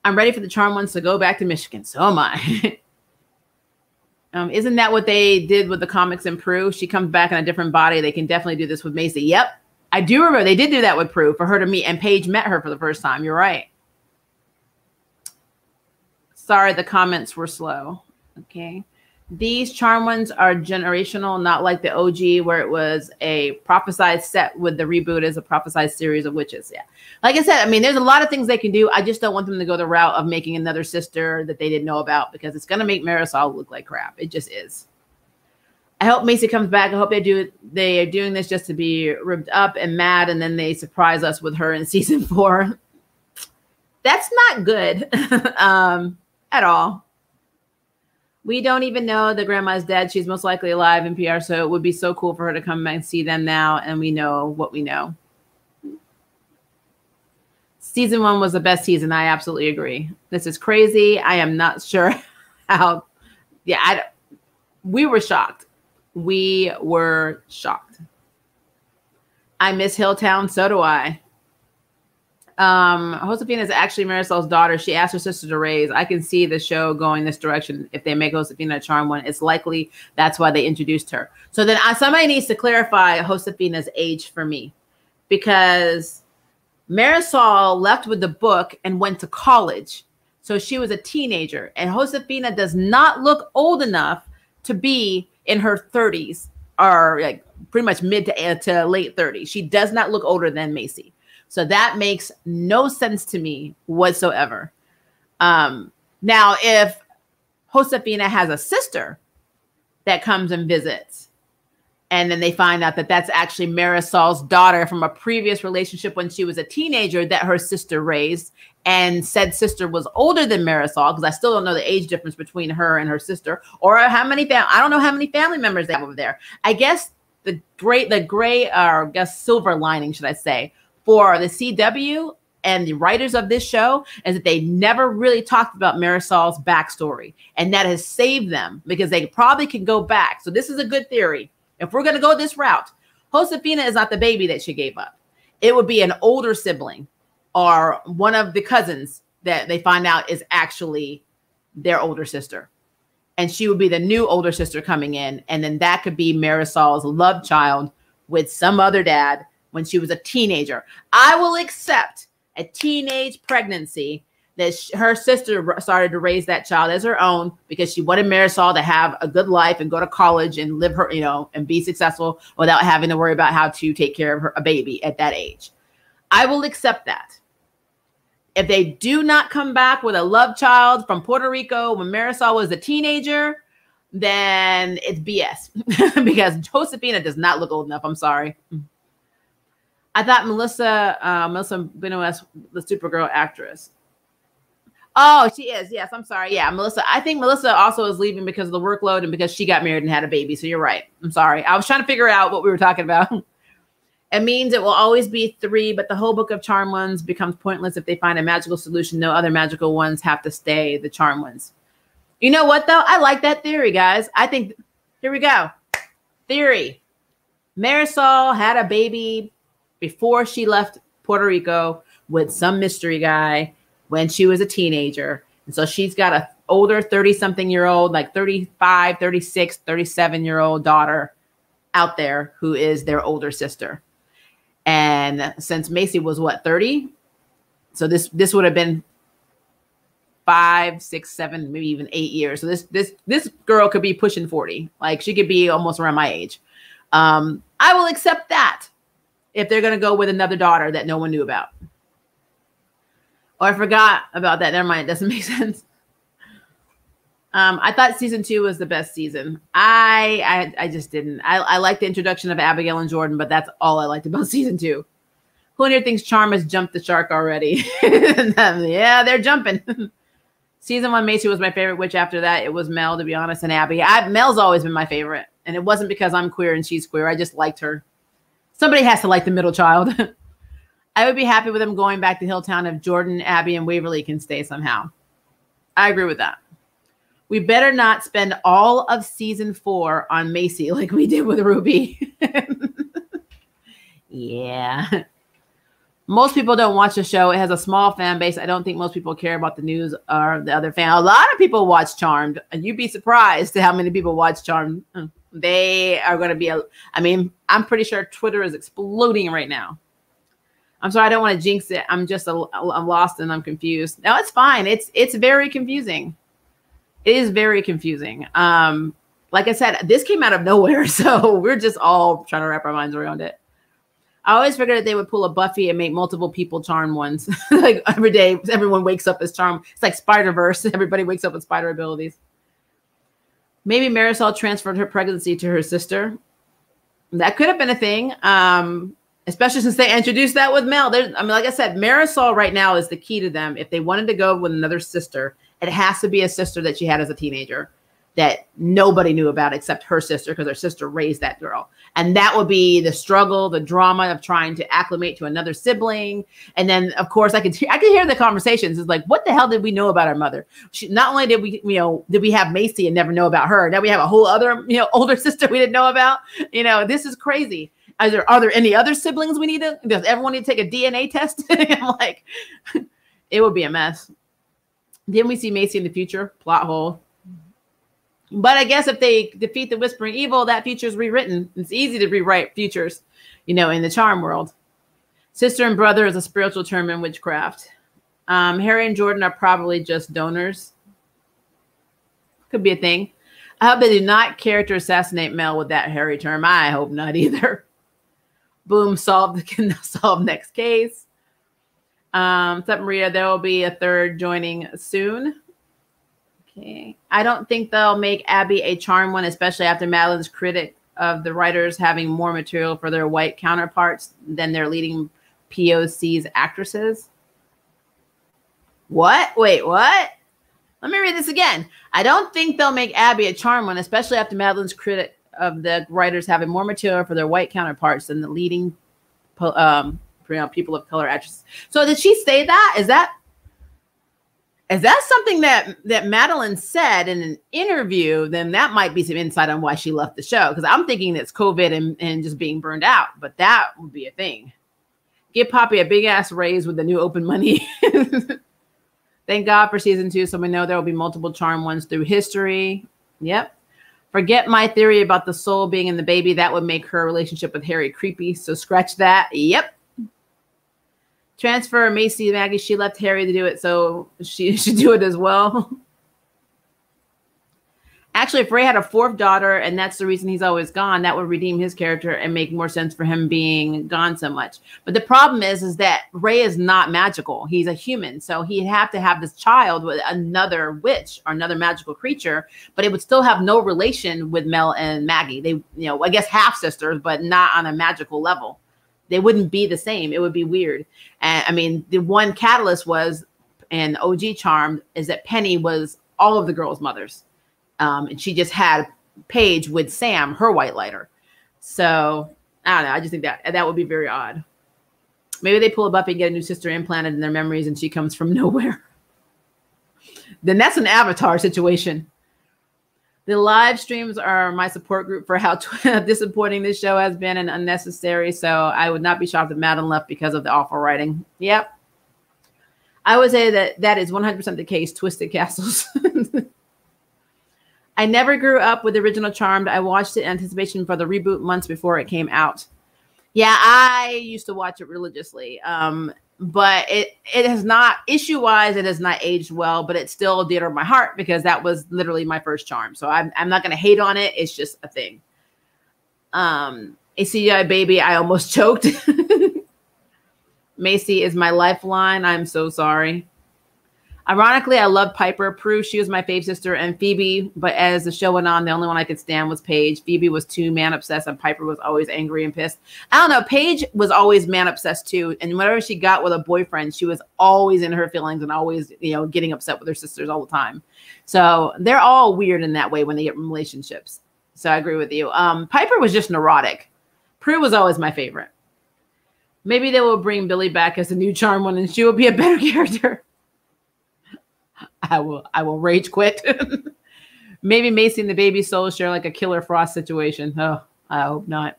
I'm ready for the charm ones to go back to Michigan. So am I. Isn't that what they did with the comics in Prue? She comes back in a different body. They can definitely do this with Macy. Yep. I do remember they did do that with Prue for her to meet, and Paige met her for the first time. You're right. Sorry, the comments were slow. Okay. These charm ones are generational, not like the OG where it was a prophesized set with the reboot as a prophesized series of witches. Yeah. Like I said, I mean, there's a lot of things they can do. I just don't want them to go the route of making another sister that they didn't know about, because it's going to make Marisol look like crap. It just is. I hope Macy comes back. I hope they are doing this just to be ripped up and mad, and then they surprise us with her in season 4. That's not good at all. We don't even know the grandma's dead. She's most likely alive in PR, so it would be so cool for her to come and see them now, and we know what we know. Season 1 was the best season. I absolutely agree. This is crazy. I am not sure how. Yeah, we were shocked. We were shocked. I miss Hilltown. So do I. Josefina is actually Marisol's daughter. She asked her sister to raise. I can see the show going this direction. If they make Josefina a charm one, it's likely that's why they introduced her. So then somebody needs to clarify Josefina's age for me, because Marisol left with the book and went to college. So she was a teenager, and Josefina does not look old enough to be in her 30s, or like pretty much mid to late 30s. She does not look older than Macy. So that makes no sense to me whatsoever. Now, if Josefina has a sister that comes and visits, and then they find out that that's actually Marisol's daughter from a previous relationship when she was a teenager that her sister raised, and said sister was older than Marisol, because I still don't know the age difference between her and her sister, or how many I don't know how many family members they have over there. I guess the gray, or I guess silver lining, should I say, for the CW and the writers of this show is that they never really talked about Marisol's backstory, and that has saved them, because they probably can go back. So this is a good theory. If we're going to go this route, Josefina is not the baby that she gave up. It would be an older sibling or one of the cousins that they find out is actually their older sister. And she would be the new older sister coming in. And then that could be Marisol's love child with some other dad when she was a teenager. I will accept a teenage pregnancy that her sister started to raise that child as her own, because she wanted Marisol to have a good life and go to college and live her, and be successful without having to worry about how to take care of a baby at that age. I will accept that. If they do not come back with a love child from Puerto Rico when Marisol was a teenager, then it's BS because Josefina does not look old enough. I'm sorry. I thought Melissa Benoist, the Supergirl actress. Oh, she is. Yes, I'm sorry. Yeah, Melissa. I think Melissa also is leaving because of the workload and because she got married and had a baby. So you're right. I'm sorry. I was trying to figure out what we were talking about. It means it will always be 3, but the whole book of charm ones becomes pointless if they find a magical solution. No other magical ones have to stay the charm ones. You know what, though? I like that theory, guys. I think, here we go. Theory. Marisol had a baby before she left Puerto Rico with some mystery guy when she was a teenager. And so she's got an older 30-something-year-old, like 35, 36, 37-year-old daughter out there who is their older sister. And since Macy was, what, 30? So this would have been 5, 6, 7, maybe even 8 years. So this girl could be pushing 40. Like she could be almost around my age. I will accept that if they're going to go with another daughter that no one knew about. Oh, I forgot about that. Never mind. It doesn't make sense. I thought season 2 was the best season. I just didn't. I like the introduction of Abigail and Jordan, but that's all I liked about season 2. Who in here thinks Charm has jumped the shark already? Yeah, they're jumping. Season 1 Macy was my favorite witch. After that, it was Mel, to be honest, and Abby. Mel's always been my favorite. And it wasn't because I'm queer and she's queer. I just liked her. Somebody has to like the middle child. I would be happy with them going back to Hilltown if Jordan, Abby, and Waverly can stay somehow. I agree with that. We better not spend all of season 4 on Macy like we did with Ruby. Yeah. Most people don't watch the show. It has a small fan base. I don't think most people care about the news or the other fan. A lot of people watch Charmed, and you'd be surprised at how many people watch Charmed. They are going to be, I'm pretty sure Twitter is exploding right now. I'm sorry, I don't want to jinx it. I'm lost and I'm confused. No, it's fine. It's very confusing. It is very confusing. Like I said, this came out of nowhere, so we're just all trying to wrap our minds around it. I always figured that they would pull a Buffy and make multiple people charm ones. Like every day, everyone wakes up as charm. It's like Spider-Verse. Everybody wakes up with spider abilities. Maybe Marisol transferred her pregnancy to her sister. That could have been a thing, especially since they introduced that with Mel. Like I said, Marisol right now is the key to them. If they wanted to go with another sister, it has to be a sister that she had as a teenager that nobody knew about except her sister, because her sister raised that girl. And that would be the struggle, the drama of trying to acclimate to another sibling. And then, of course, I could hear the conversations. It's like, what the hell did we know about our mother? Not only did we have Macy and never know about her, now we have a whole other, older sister we didn't know about. This is crazy. Are there any other siblings we need to? Does everyone need to take a DNA test? I'm like, it would be a mess. Then we see Macy in the future, plot hole. But I guess if they defeat the Whispering Evil, that future is rewritten. It's easy to rewrite futures, in the charm world. Sister and brother is a spiritual term in witchcraft. Harry and Jordan are probably just donors. Could be a thing. I hope they do not character assassinate Mel with that Harry term. I hope not either. Boom, solve next case. Maria, there will be a third joining soon. Okay. I don't think they'll make Abby a charm one, especially after Madeleine's critic of the writers having more material for their white counterparts than their leading POC's actresses. What? Wait, what? Let me read this again. I don't think they'll make Abby a charm one, especially after Madeleine's critic of the writers having more material for their white counterparts than the leading people of color actresses. So did she say that? Is that something that Madeleine said in an interview? Then that might be some insight on why she left the show. Because I'm thinking it's COVID and just being burned out. But that would be a thing. Give Poppy a big ass raise with the new open money. Thank God for season 2. So we know there will be multiple charm ones through history. Yep. Forget my theory about the soul being in the baby. That would make her relationship with Harry creepy. So scratch that. Yep. Transfer Macy Maggie. She left Harry to do it, so she should do it as well. Actually, if Ray had a fourth daughter and that's the reason he's always gone, that would redeem his character and make more sense for him being gone so much. But the problem is that Ray is not magical. He's a human. So he'd have to have this child with another witch or another magical creature, but it would still have no relation with Mel and Maggie. They, I guess half sisters, but not on a magical level. They wouldn't be the same. It would be weird. And I mean, the one catalyst was, and OG charm is that Penny was all of the girls' mothers. And she just had Paige with Sam, her white lighter. So I don't know. I just think that would be very odd. Maybe they pull a Buffy and get a new sister implanted in their memories and she comes from nowhere. Then that's an Avatar situation. The live streams are my support group for how disappointing this show has been and unnecessary. So I would not be shocked if Madeleine left because of the awful writing. Yep. I would say that is 100% the case. Twisted Castles. I never grew up with the original Charmed. I watched it in anticipation for the reboot months before it came out. Yeah, I used to watch it religiously. But it has not, issue-wise, it has not aged well, but it's still dear to my heart because that was literally my first Charm. So I'm not going to hate on it. It's just a thing. A CGI baby, I almost choked. Macy is my lifeline. I'm so sorry. Ironically, I loved Piper. Prue, she was my fave sister, and Phoebe. But as the show went on, the only one I could stand was Paige. Phoebe was too man obsessed, and Piper was always angry and pissed. I don't know. Paige was always man obsessed too, and whenever she got with a boyfriend, she was always in her feelings and always, getting upset with her sisters all the time. So they're all weird in that way when they get in relationships. So I agree with you. Piper was just neurotic. Prue was always my favorite. Maybe they will bring Billy back as a new charm one, and she will be a better character. I will rage quit. Maybe Macy and the baby soul share like a Killer Frost situation. Oh, I hope not.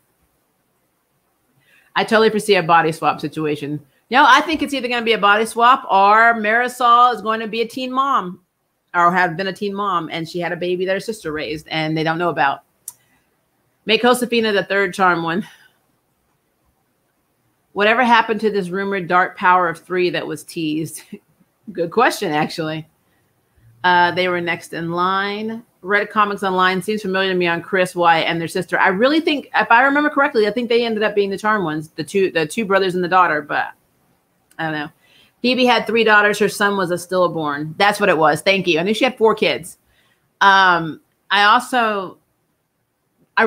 I totally foresee a body swap situation. I think it's either going to be a body swap or Marisol is going to be a teen mom or have been a teen mom and she had a baby that her sister raised and they don't know about. Make Josefina the third charm one. Whatever happened to this rumored dark power of 3 that was teased? Good question, actually. They were next in line. Read comics online. Seems familiar to me on Chris, Wyatt, and their sister. I really think, if I remember correctly, I think they ended up being the charm ones, the two brothers and the daughter, but I don't know. Phoebe had 3 daughters. Her son was a stillborn. That's what it was. Thank you. I knew she had 4 kids. I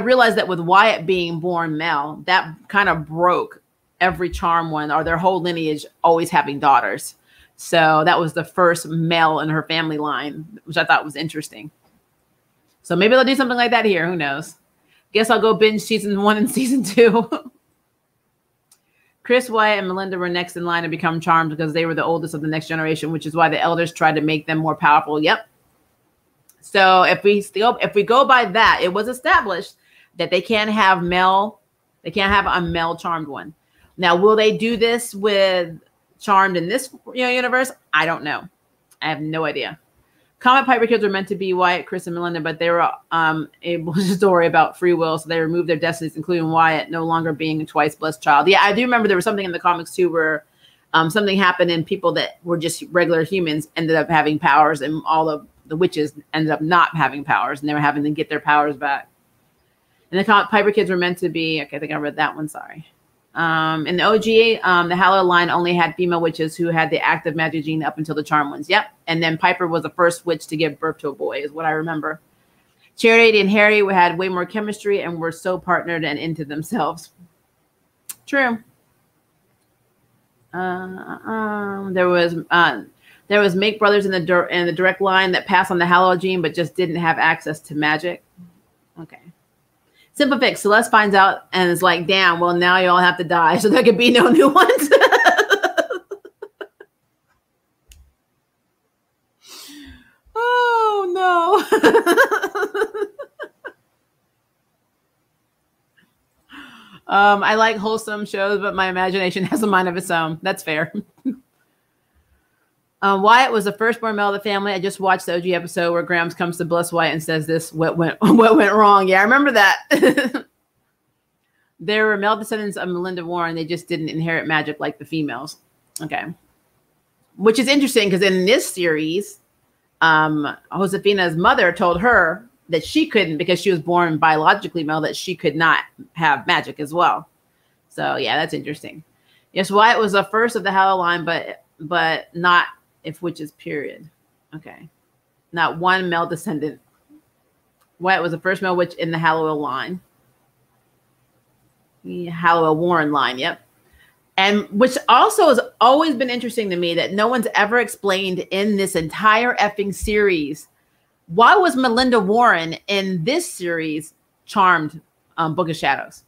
realized that with Wyatt being born male, that kind of broke every charm one or their whole lineage always having daughters. So that was the first male in her family line, which I thought was interesting. So maybe they'll do something like that here. Who knows? Guess I'll go binge season 1 and season 2. Chris, Wyatt, and Melinda were next in line to become charmed because they were the oldest of the next generation, which is why the elders tried to make them more powerful. Yep. So if we go by that, it was established that they can't have a male charmed one. Now, will they do this with Charmed in this universe? I don't know. I have no idea. Comet Piper kids were meant to be Wyatt, Chris, and Melinda, but they were a story about free will, so they removed their destinies, including Wyatt no longer being a twice blessed child. Yeah, I do remember there was something in the comics too where something happened and people that were just regular humans ended up having powers, and all of the witches ended up not having powers, and they were having to get their powers back. And the Comet Piper kids were meant to be, okay, I think I read that one, sorry. In the OG, the Hallow line only had female witches who had the active magic gene up until the charm ones. Yep. And then Piper was the first witch to give birth to a boy, is what I remember. Charity and Harry had way more chemistry and were so partnered and into themselves. True. There was Make brothers in the direct line that passed on the Hallow gene, but just didn't have access to magic. Okay. Simple fix. Celeste finds out and is like, damn, well, now you all have to die. So there could be no new ones. Oh, no. I like wholesome shows, but my imagination has a mind of its own. That's fair. Wyatt was the firstborn male of the family. I just watched the OG episode where Grams comes to bless Wyatt and says this, what went wrong. Yeah, I remember that. There were male descendants of Melinda Warren. They just didn't inherit magic like the females. Okay. Which is interesting because in this series, Josefina's mother told her that she couldn't, because she was born biologically male, that she could not have magic as well. So yeah, that's interesting. Yes, Wyatt was the first of the Hallow line, but not if witches, period. Okay. Not one male descendant. Wyatt was the first male witch in the Hallow line. The Hallow Warren line, yep. And which also has always been interesting to me, that no one's ever explained in this entire effing series, why was Melinda Warren in this series charmed Book of Shadows?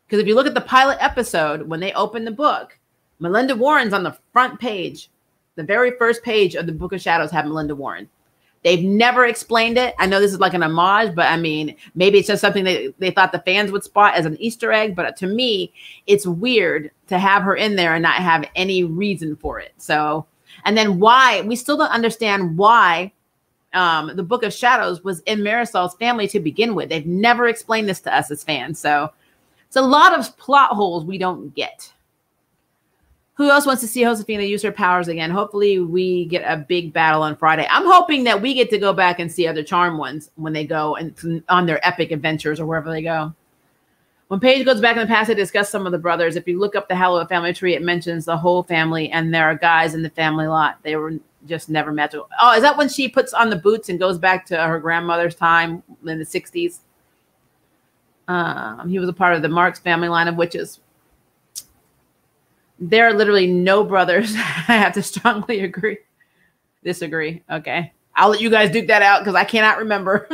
Because if you look at the pilot episode, when they open the book, Melinda Warren's on the front page. The very first page of the Book of Shadows had Melinda Warren. They've never explained it. I know this is like an homage, but I mean, maybe it's just something that they thought the fans would spot as an Easter egg. But to me, it's weird to have her in there and not have any reason for it. So, and then why, we still don't understand why the Book of Shadows was in Marisol's family to begin with. They've never explained this to us as fans. So it's a lot of plot holes we don't get. Who else wants to see Josefina use her powers again? Hopefully we get a big battle on Friday. I'm hoping that we get to go back and see other charm ones when they go and on their epic adventures or wherever they go. When Paige goes back in the past, they discuss some of the brothers. If you look up the Hallowed family tree, it mentions the whole family, and there are guys in the family lot. They were just never magical. Oh, is that when she puts on the boots and goes back to her grandmother's time in the 60s? He was a part of the Marks family line of witches. There are literally no brothers. I have to strongly disagree. Okay. I'll let you guys duke that out because I cannot remember.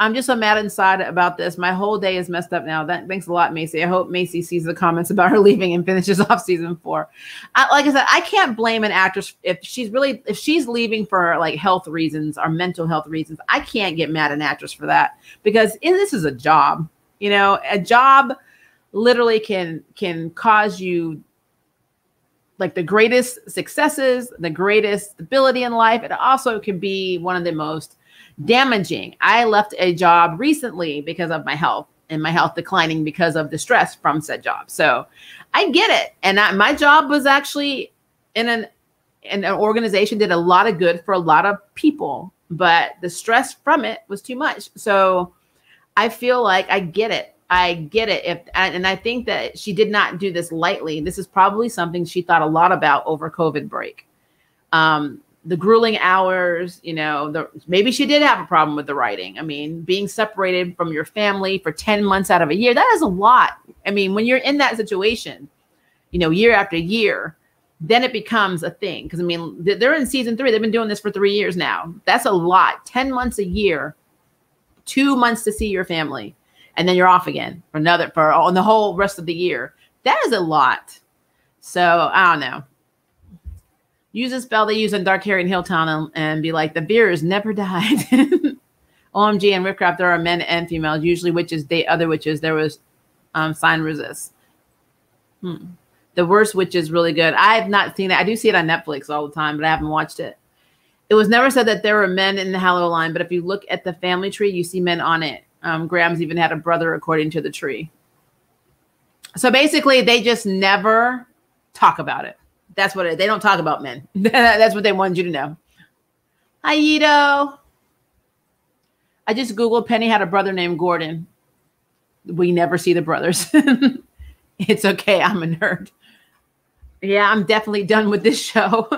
I'm just so mad inside about this. My whole day is messed up now. Thanks a lot, Macy. I hope Macy sees the comments about her leaving and finishes off season 4. Like I said, I can't blame an actress if she's leaving for like health reasons or mental health reasons. I can't get mad at an actress for that, because this is a job. You know, a job literally can cause you like the greatest successes, the greatest stability in life. It also can be one of the most damaging. I left a job recently because of my health, and my health declining because of the stress from said job. So I get it. And my job was actually in an organization, did a lot of good for a lot of people, but the stress from it was too much. So I feel like I get it. And I think that she did not do this lightly. This is probably something she thought a lot about over COVID break. The grueling hours, you know, maybe she did have a problem with the writing. I mean, being separated from your family for 10 months out of a year, that is a lot. I mean, when you're in that situation, you know, year after year, then it becomes a thing. Because I mean, they're in season 3. They've been doing this for 3 years now. That's a lot. 10 months a year, 2 months to see your family. And then you're off again for the whole rest of the year. That is a lot. So I don't know. Use a spell they use in Dark Harry and Hilltown and be like, the Veers never died. OMG and Riftcraft, there are men and females. Usually witches date other witches. There was sign resist. The Worst Witch is really good. I have not seen it. I do see it on Netflix all the time, but I haven't watched it. It was never said that there were men in the Hallow line, but if you look at the family tree, you see men on it. Graham's even had a brother according to the tree. So basically, they just never talk about it. That's what they don't talk about men. That's what they wanted you to know. Hi, Ito. I just Googled Penny had a brother named Gordon. We never see the brothers. It's okay. I'm a nerd. Yeah, I'm definitely done with this show.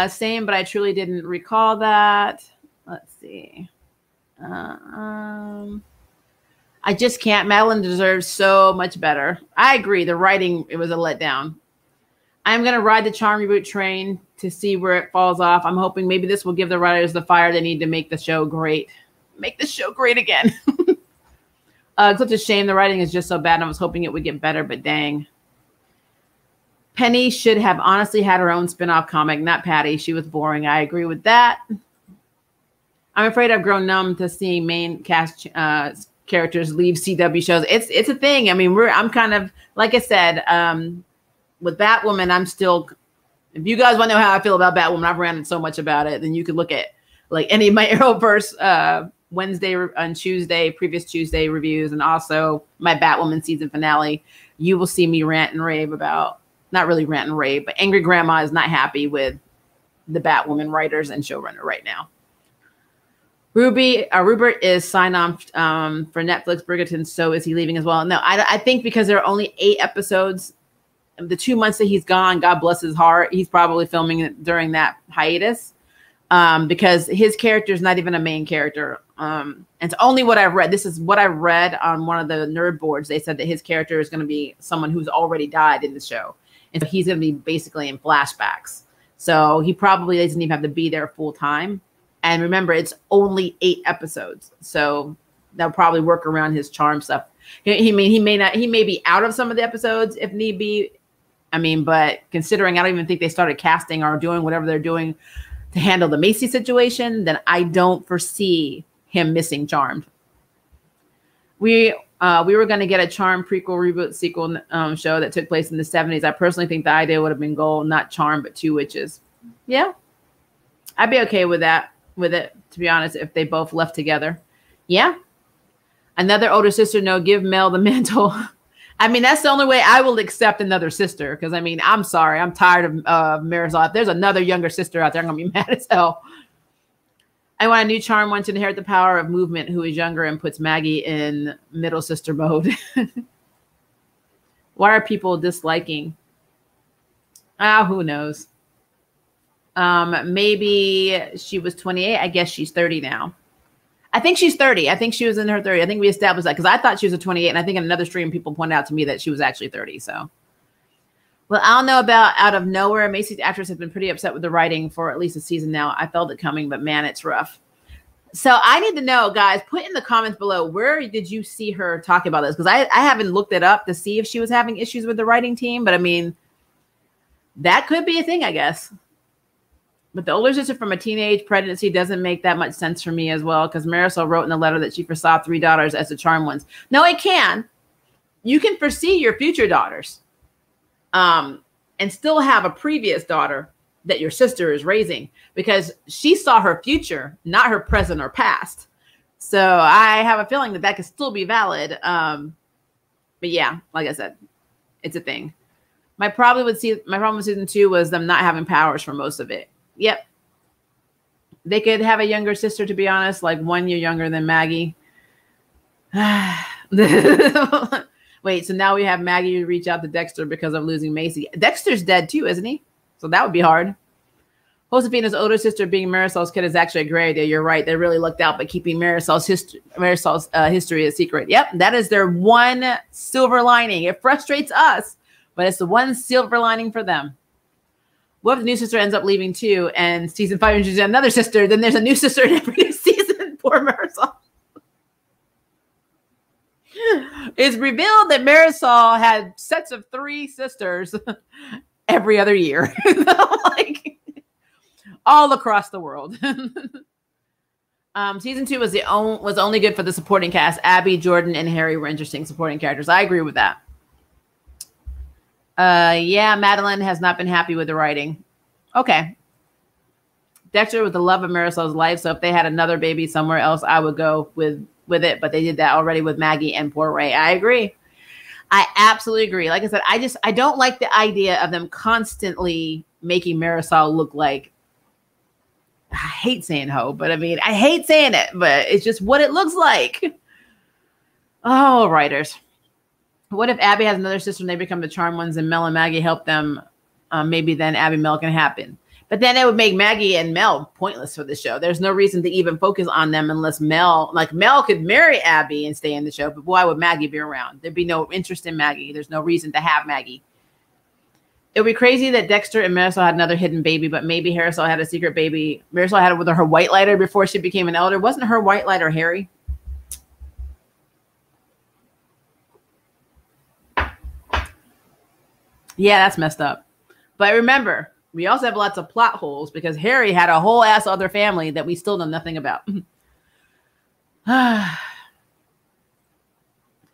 Same, but I truly didn't recall that. Let's see. I just can't. Madeleine deserves so much better. I agree. The writing, it was a letdown. I'm going to ride the charm reboot train to see where it falls off. I'm hoping maybe this will give the writers the fire they need to make the show great. Make the show great again. It's such a shame. The writing is just so bad. And I was hoping it would get better, but dang. Penny should have honestly had her own spin-off comic, not Patty. She was boring. I agree with that. I'm afraid I've grown numb to seeing main cast characters leave CW shows. It's a thing. I mean, I'm kind of, like I said, with Batwoman, I'm still, if you guys want to know how I feel about Batwoman, I've ranted so much about it. Then you could look at like any of my Arrowverse Wednesday and Tuesday, previous Tuesday reviews, and also my Batwoman season finale. You will see me rant and rave about, not really rant and rave, but Angry Grandma is not happy with the Batwoman writers and showrunner right now. Rupert is signed on for Netflix. Bridgerton, so is he leaving as well? No, I think because there are only 8 episodes, the 2 months that he's gone, God bless his heart, he's probably filming it during that hiatus, because his character is not even a main character. It's only what I've read. This is what I read on one of the nerd boards. They said that his character is going to be someone who's already died in the show. And so he's going to be basically in flashbacks. So he probably doesn't even have to be there full time. And remember, it's only 8 episodes. So they'll probably work around his charm stuff. He may be out of some of the episodes if need be. I mean, but considering I don't even think they started casting or doing whatever they're doing to handle the Macy situation, then I don't foresee him missing Charmed. We were going to get a Charmed prequel, reboot, sequel show that took place in the 70s. I personally think the idea would have been gold, not Charmed, but Two Witches. Yeah, I'd be okay with that, with it, to be honest, if they both left together. Yeah. Another older sister, no, give Mel the mantle. I mean, that's the only way I will accept another sister. Because, I mean, I'm sorry. I'm tired of Marisol. If there's another younger sister out there, I'm going to be mad as hell. I want a new Charm one to inherit the power of movement, who is younger and puts Maggie in middle sister mode. Why are people disliking? Who knows? Maybe she was 28. I guess she's 30 now. I think she's 30. I think she was in her 30. I think we established that because I thought she was a 28. And I think in another stream, people pointed out to me that she was actually 30. So, well, I don't know about Out of Nowhere. Macy's actress has been pretty upset with the writing for at least a season now. I felt it coming, but man, it's rough. So I need to know, guys, put in the comments below, where did you see her talking about this? Because I haven't looked it up to see if she was having issues with the writing team. But I mean, that could be a thing, I guess. But the older sister from a teenage pregnancy doesn't make that much sense for me as well, because Marisol wrote in the letter that she foresaw 3 daughters as the charm ones. No, it can. You can foresee your future daughters and still have a previous daughter that your sister is raising, because she saw her future, not her present or past. So I have a feeling that that could still be valid. But yeah, like I said, it's a thing. My problem with season 2 was them not having powers for most of it. Yep. They could have a younger sister, to be honest, like 1 year younger than Maggie. Wait, so now we have Maggie reach out to Dexter because of losing Macy. Dexter's dead too, isn't he? So that would be hard. Josefina's older sister being Marisol's kid is actually a great idea. You're right. They really looked out by keeping Marisol's history a secret. Yep, that is their one silver lining. It frustrates us, but it's the one silver lining for them. What if the new sister ends up leaving too, and season 5 introduces another sister? Then there's a new sister in every season. Poor Marisol. It's revealed that Marisol had sets of 3 sisters every other year, like all across the world. Season 2 was only good for the supporting cast. Abby, Jordan, and Harry were interesting supporting characters. I agree with that. Yeah, Madeleine has not been happy with the writing. Okay. Dexter was the love of Marisol's life, so if they had another baby somewhere else, I would go with it, but they did that already with Maggie and poor Ray. I agree. I absolutely agree. Like I said, I don't like the idea of them constantly making Marisol look like, I hate saying hoe, but I mean, I hate saying it, but it's just what it looks like. Oh, writers. What if Abby has another sister and they become the charm ones and Mel and Maggie help them? Maybe then Abby Mel can happen. But then it would make Maggie and Mel pointless for the show. There's no reason to even focus on them unless Mel could marry Abby and stay in the show. But why would Maggie be around? There'd be no interest in Maggie. There's no reason to have Maggie. It would be crazy that Dexter and Marisol had another hidden baby, but maybe Marisol had a secret baby. Marisol had it with her white lighter before she became an elder. Wasn't her white lighter Harry? Yeah, that's messed up. But remember, we also have lots of plot holes because Harry had a whole ass other family that we still know nothing about.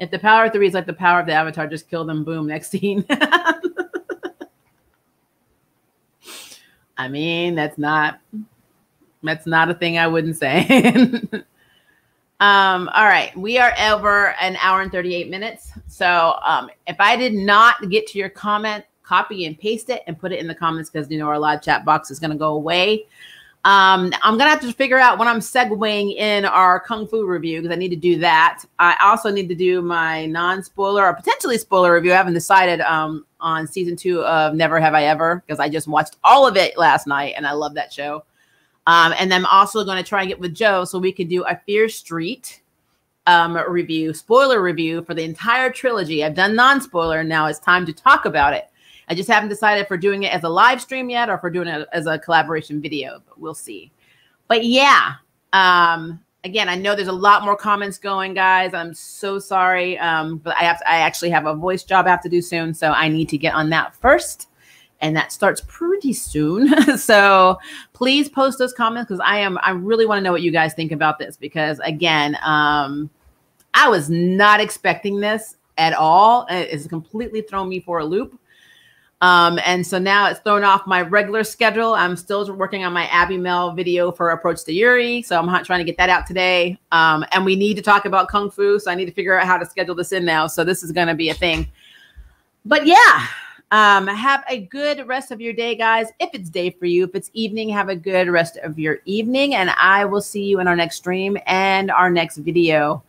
If the power of 3 is like the power of the Avatar, just kill them. Boom. Next scene. I mean, that's not a thing I wouldn't say. All right. We are over an hour and 38 minutes. So if I did not get to your comment, copy and paste it and put it in the comments because, our live chat box is going to go away. I'm gonna have to figure out when I'm segueing in our Kung Fu review, because I need to do that. I also need to do my non-spoiler or potentially spoiler review. I haven't decided on season 2 of Never Have I Ever, because I just watched all of it last night and I love that show. And then I'm also going to try and get with Joe so we can do a Fear Street review, spoiler review for the entire trilogy. I've done non-spoiler. Now it's time to talk about it. I just haven't decided if we're doing it as a live stream yet or if we're doing it as a collaboration video, but we'll see. But yeah, again, I know there's a lot more comments going, guys. I'm so sorry, but I actually have a voice job I have to do soon, so I need to get on that first, and that starts pretty soon. So please post those comments, because I really want to know what you guys think about this, because again, I was not expecting this at all. It's completely thrown me for a loop. And so now it's thrown off my regular schedule. I'm still working on my Abby Mel video for Approach to Yuri. So I'm trying to get that out today. And we need to talk about Kung Fu. So I need to figure out how to schedule this in now. So this is going to be a thing. But yeah, have a good rest of your day, guys. If it's day for you, if it's evening, have a good rest of your evening. And I will see you in our next stream and our next video.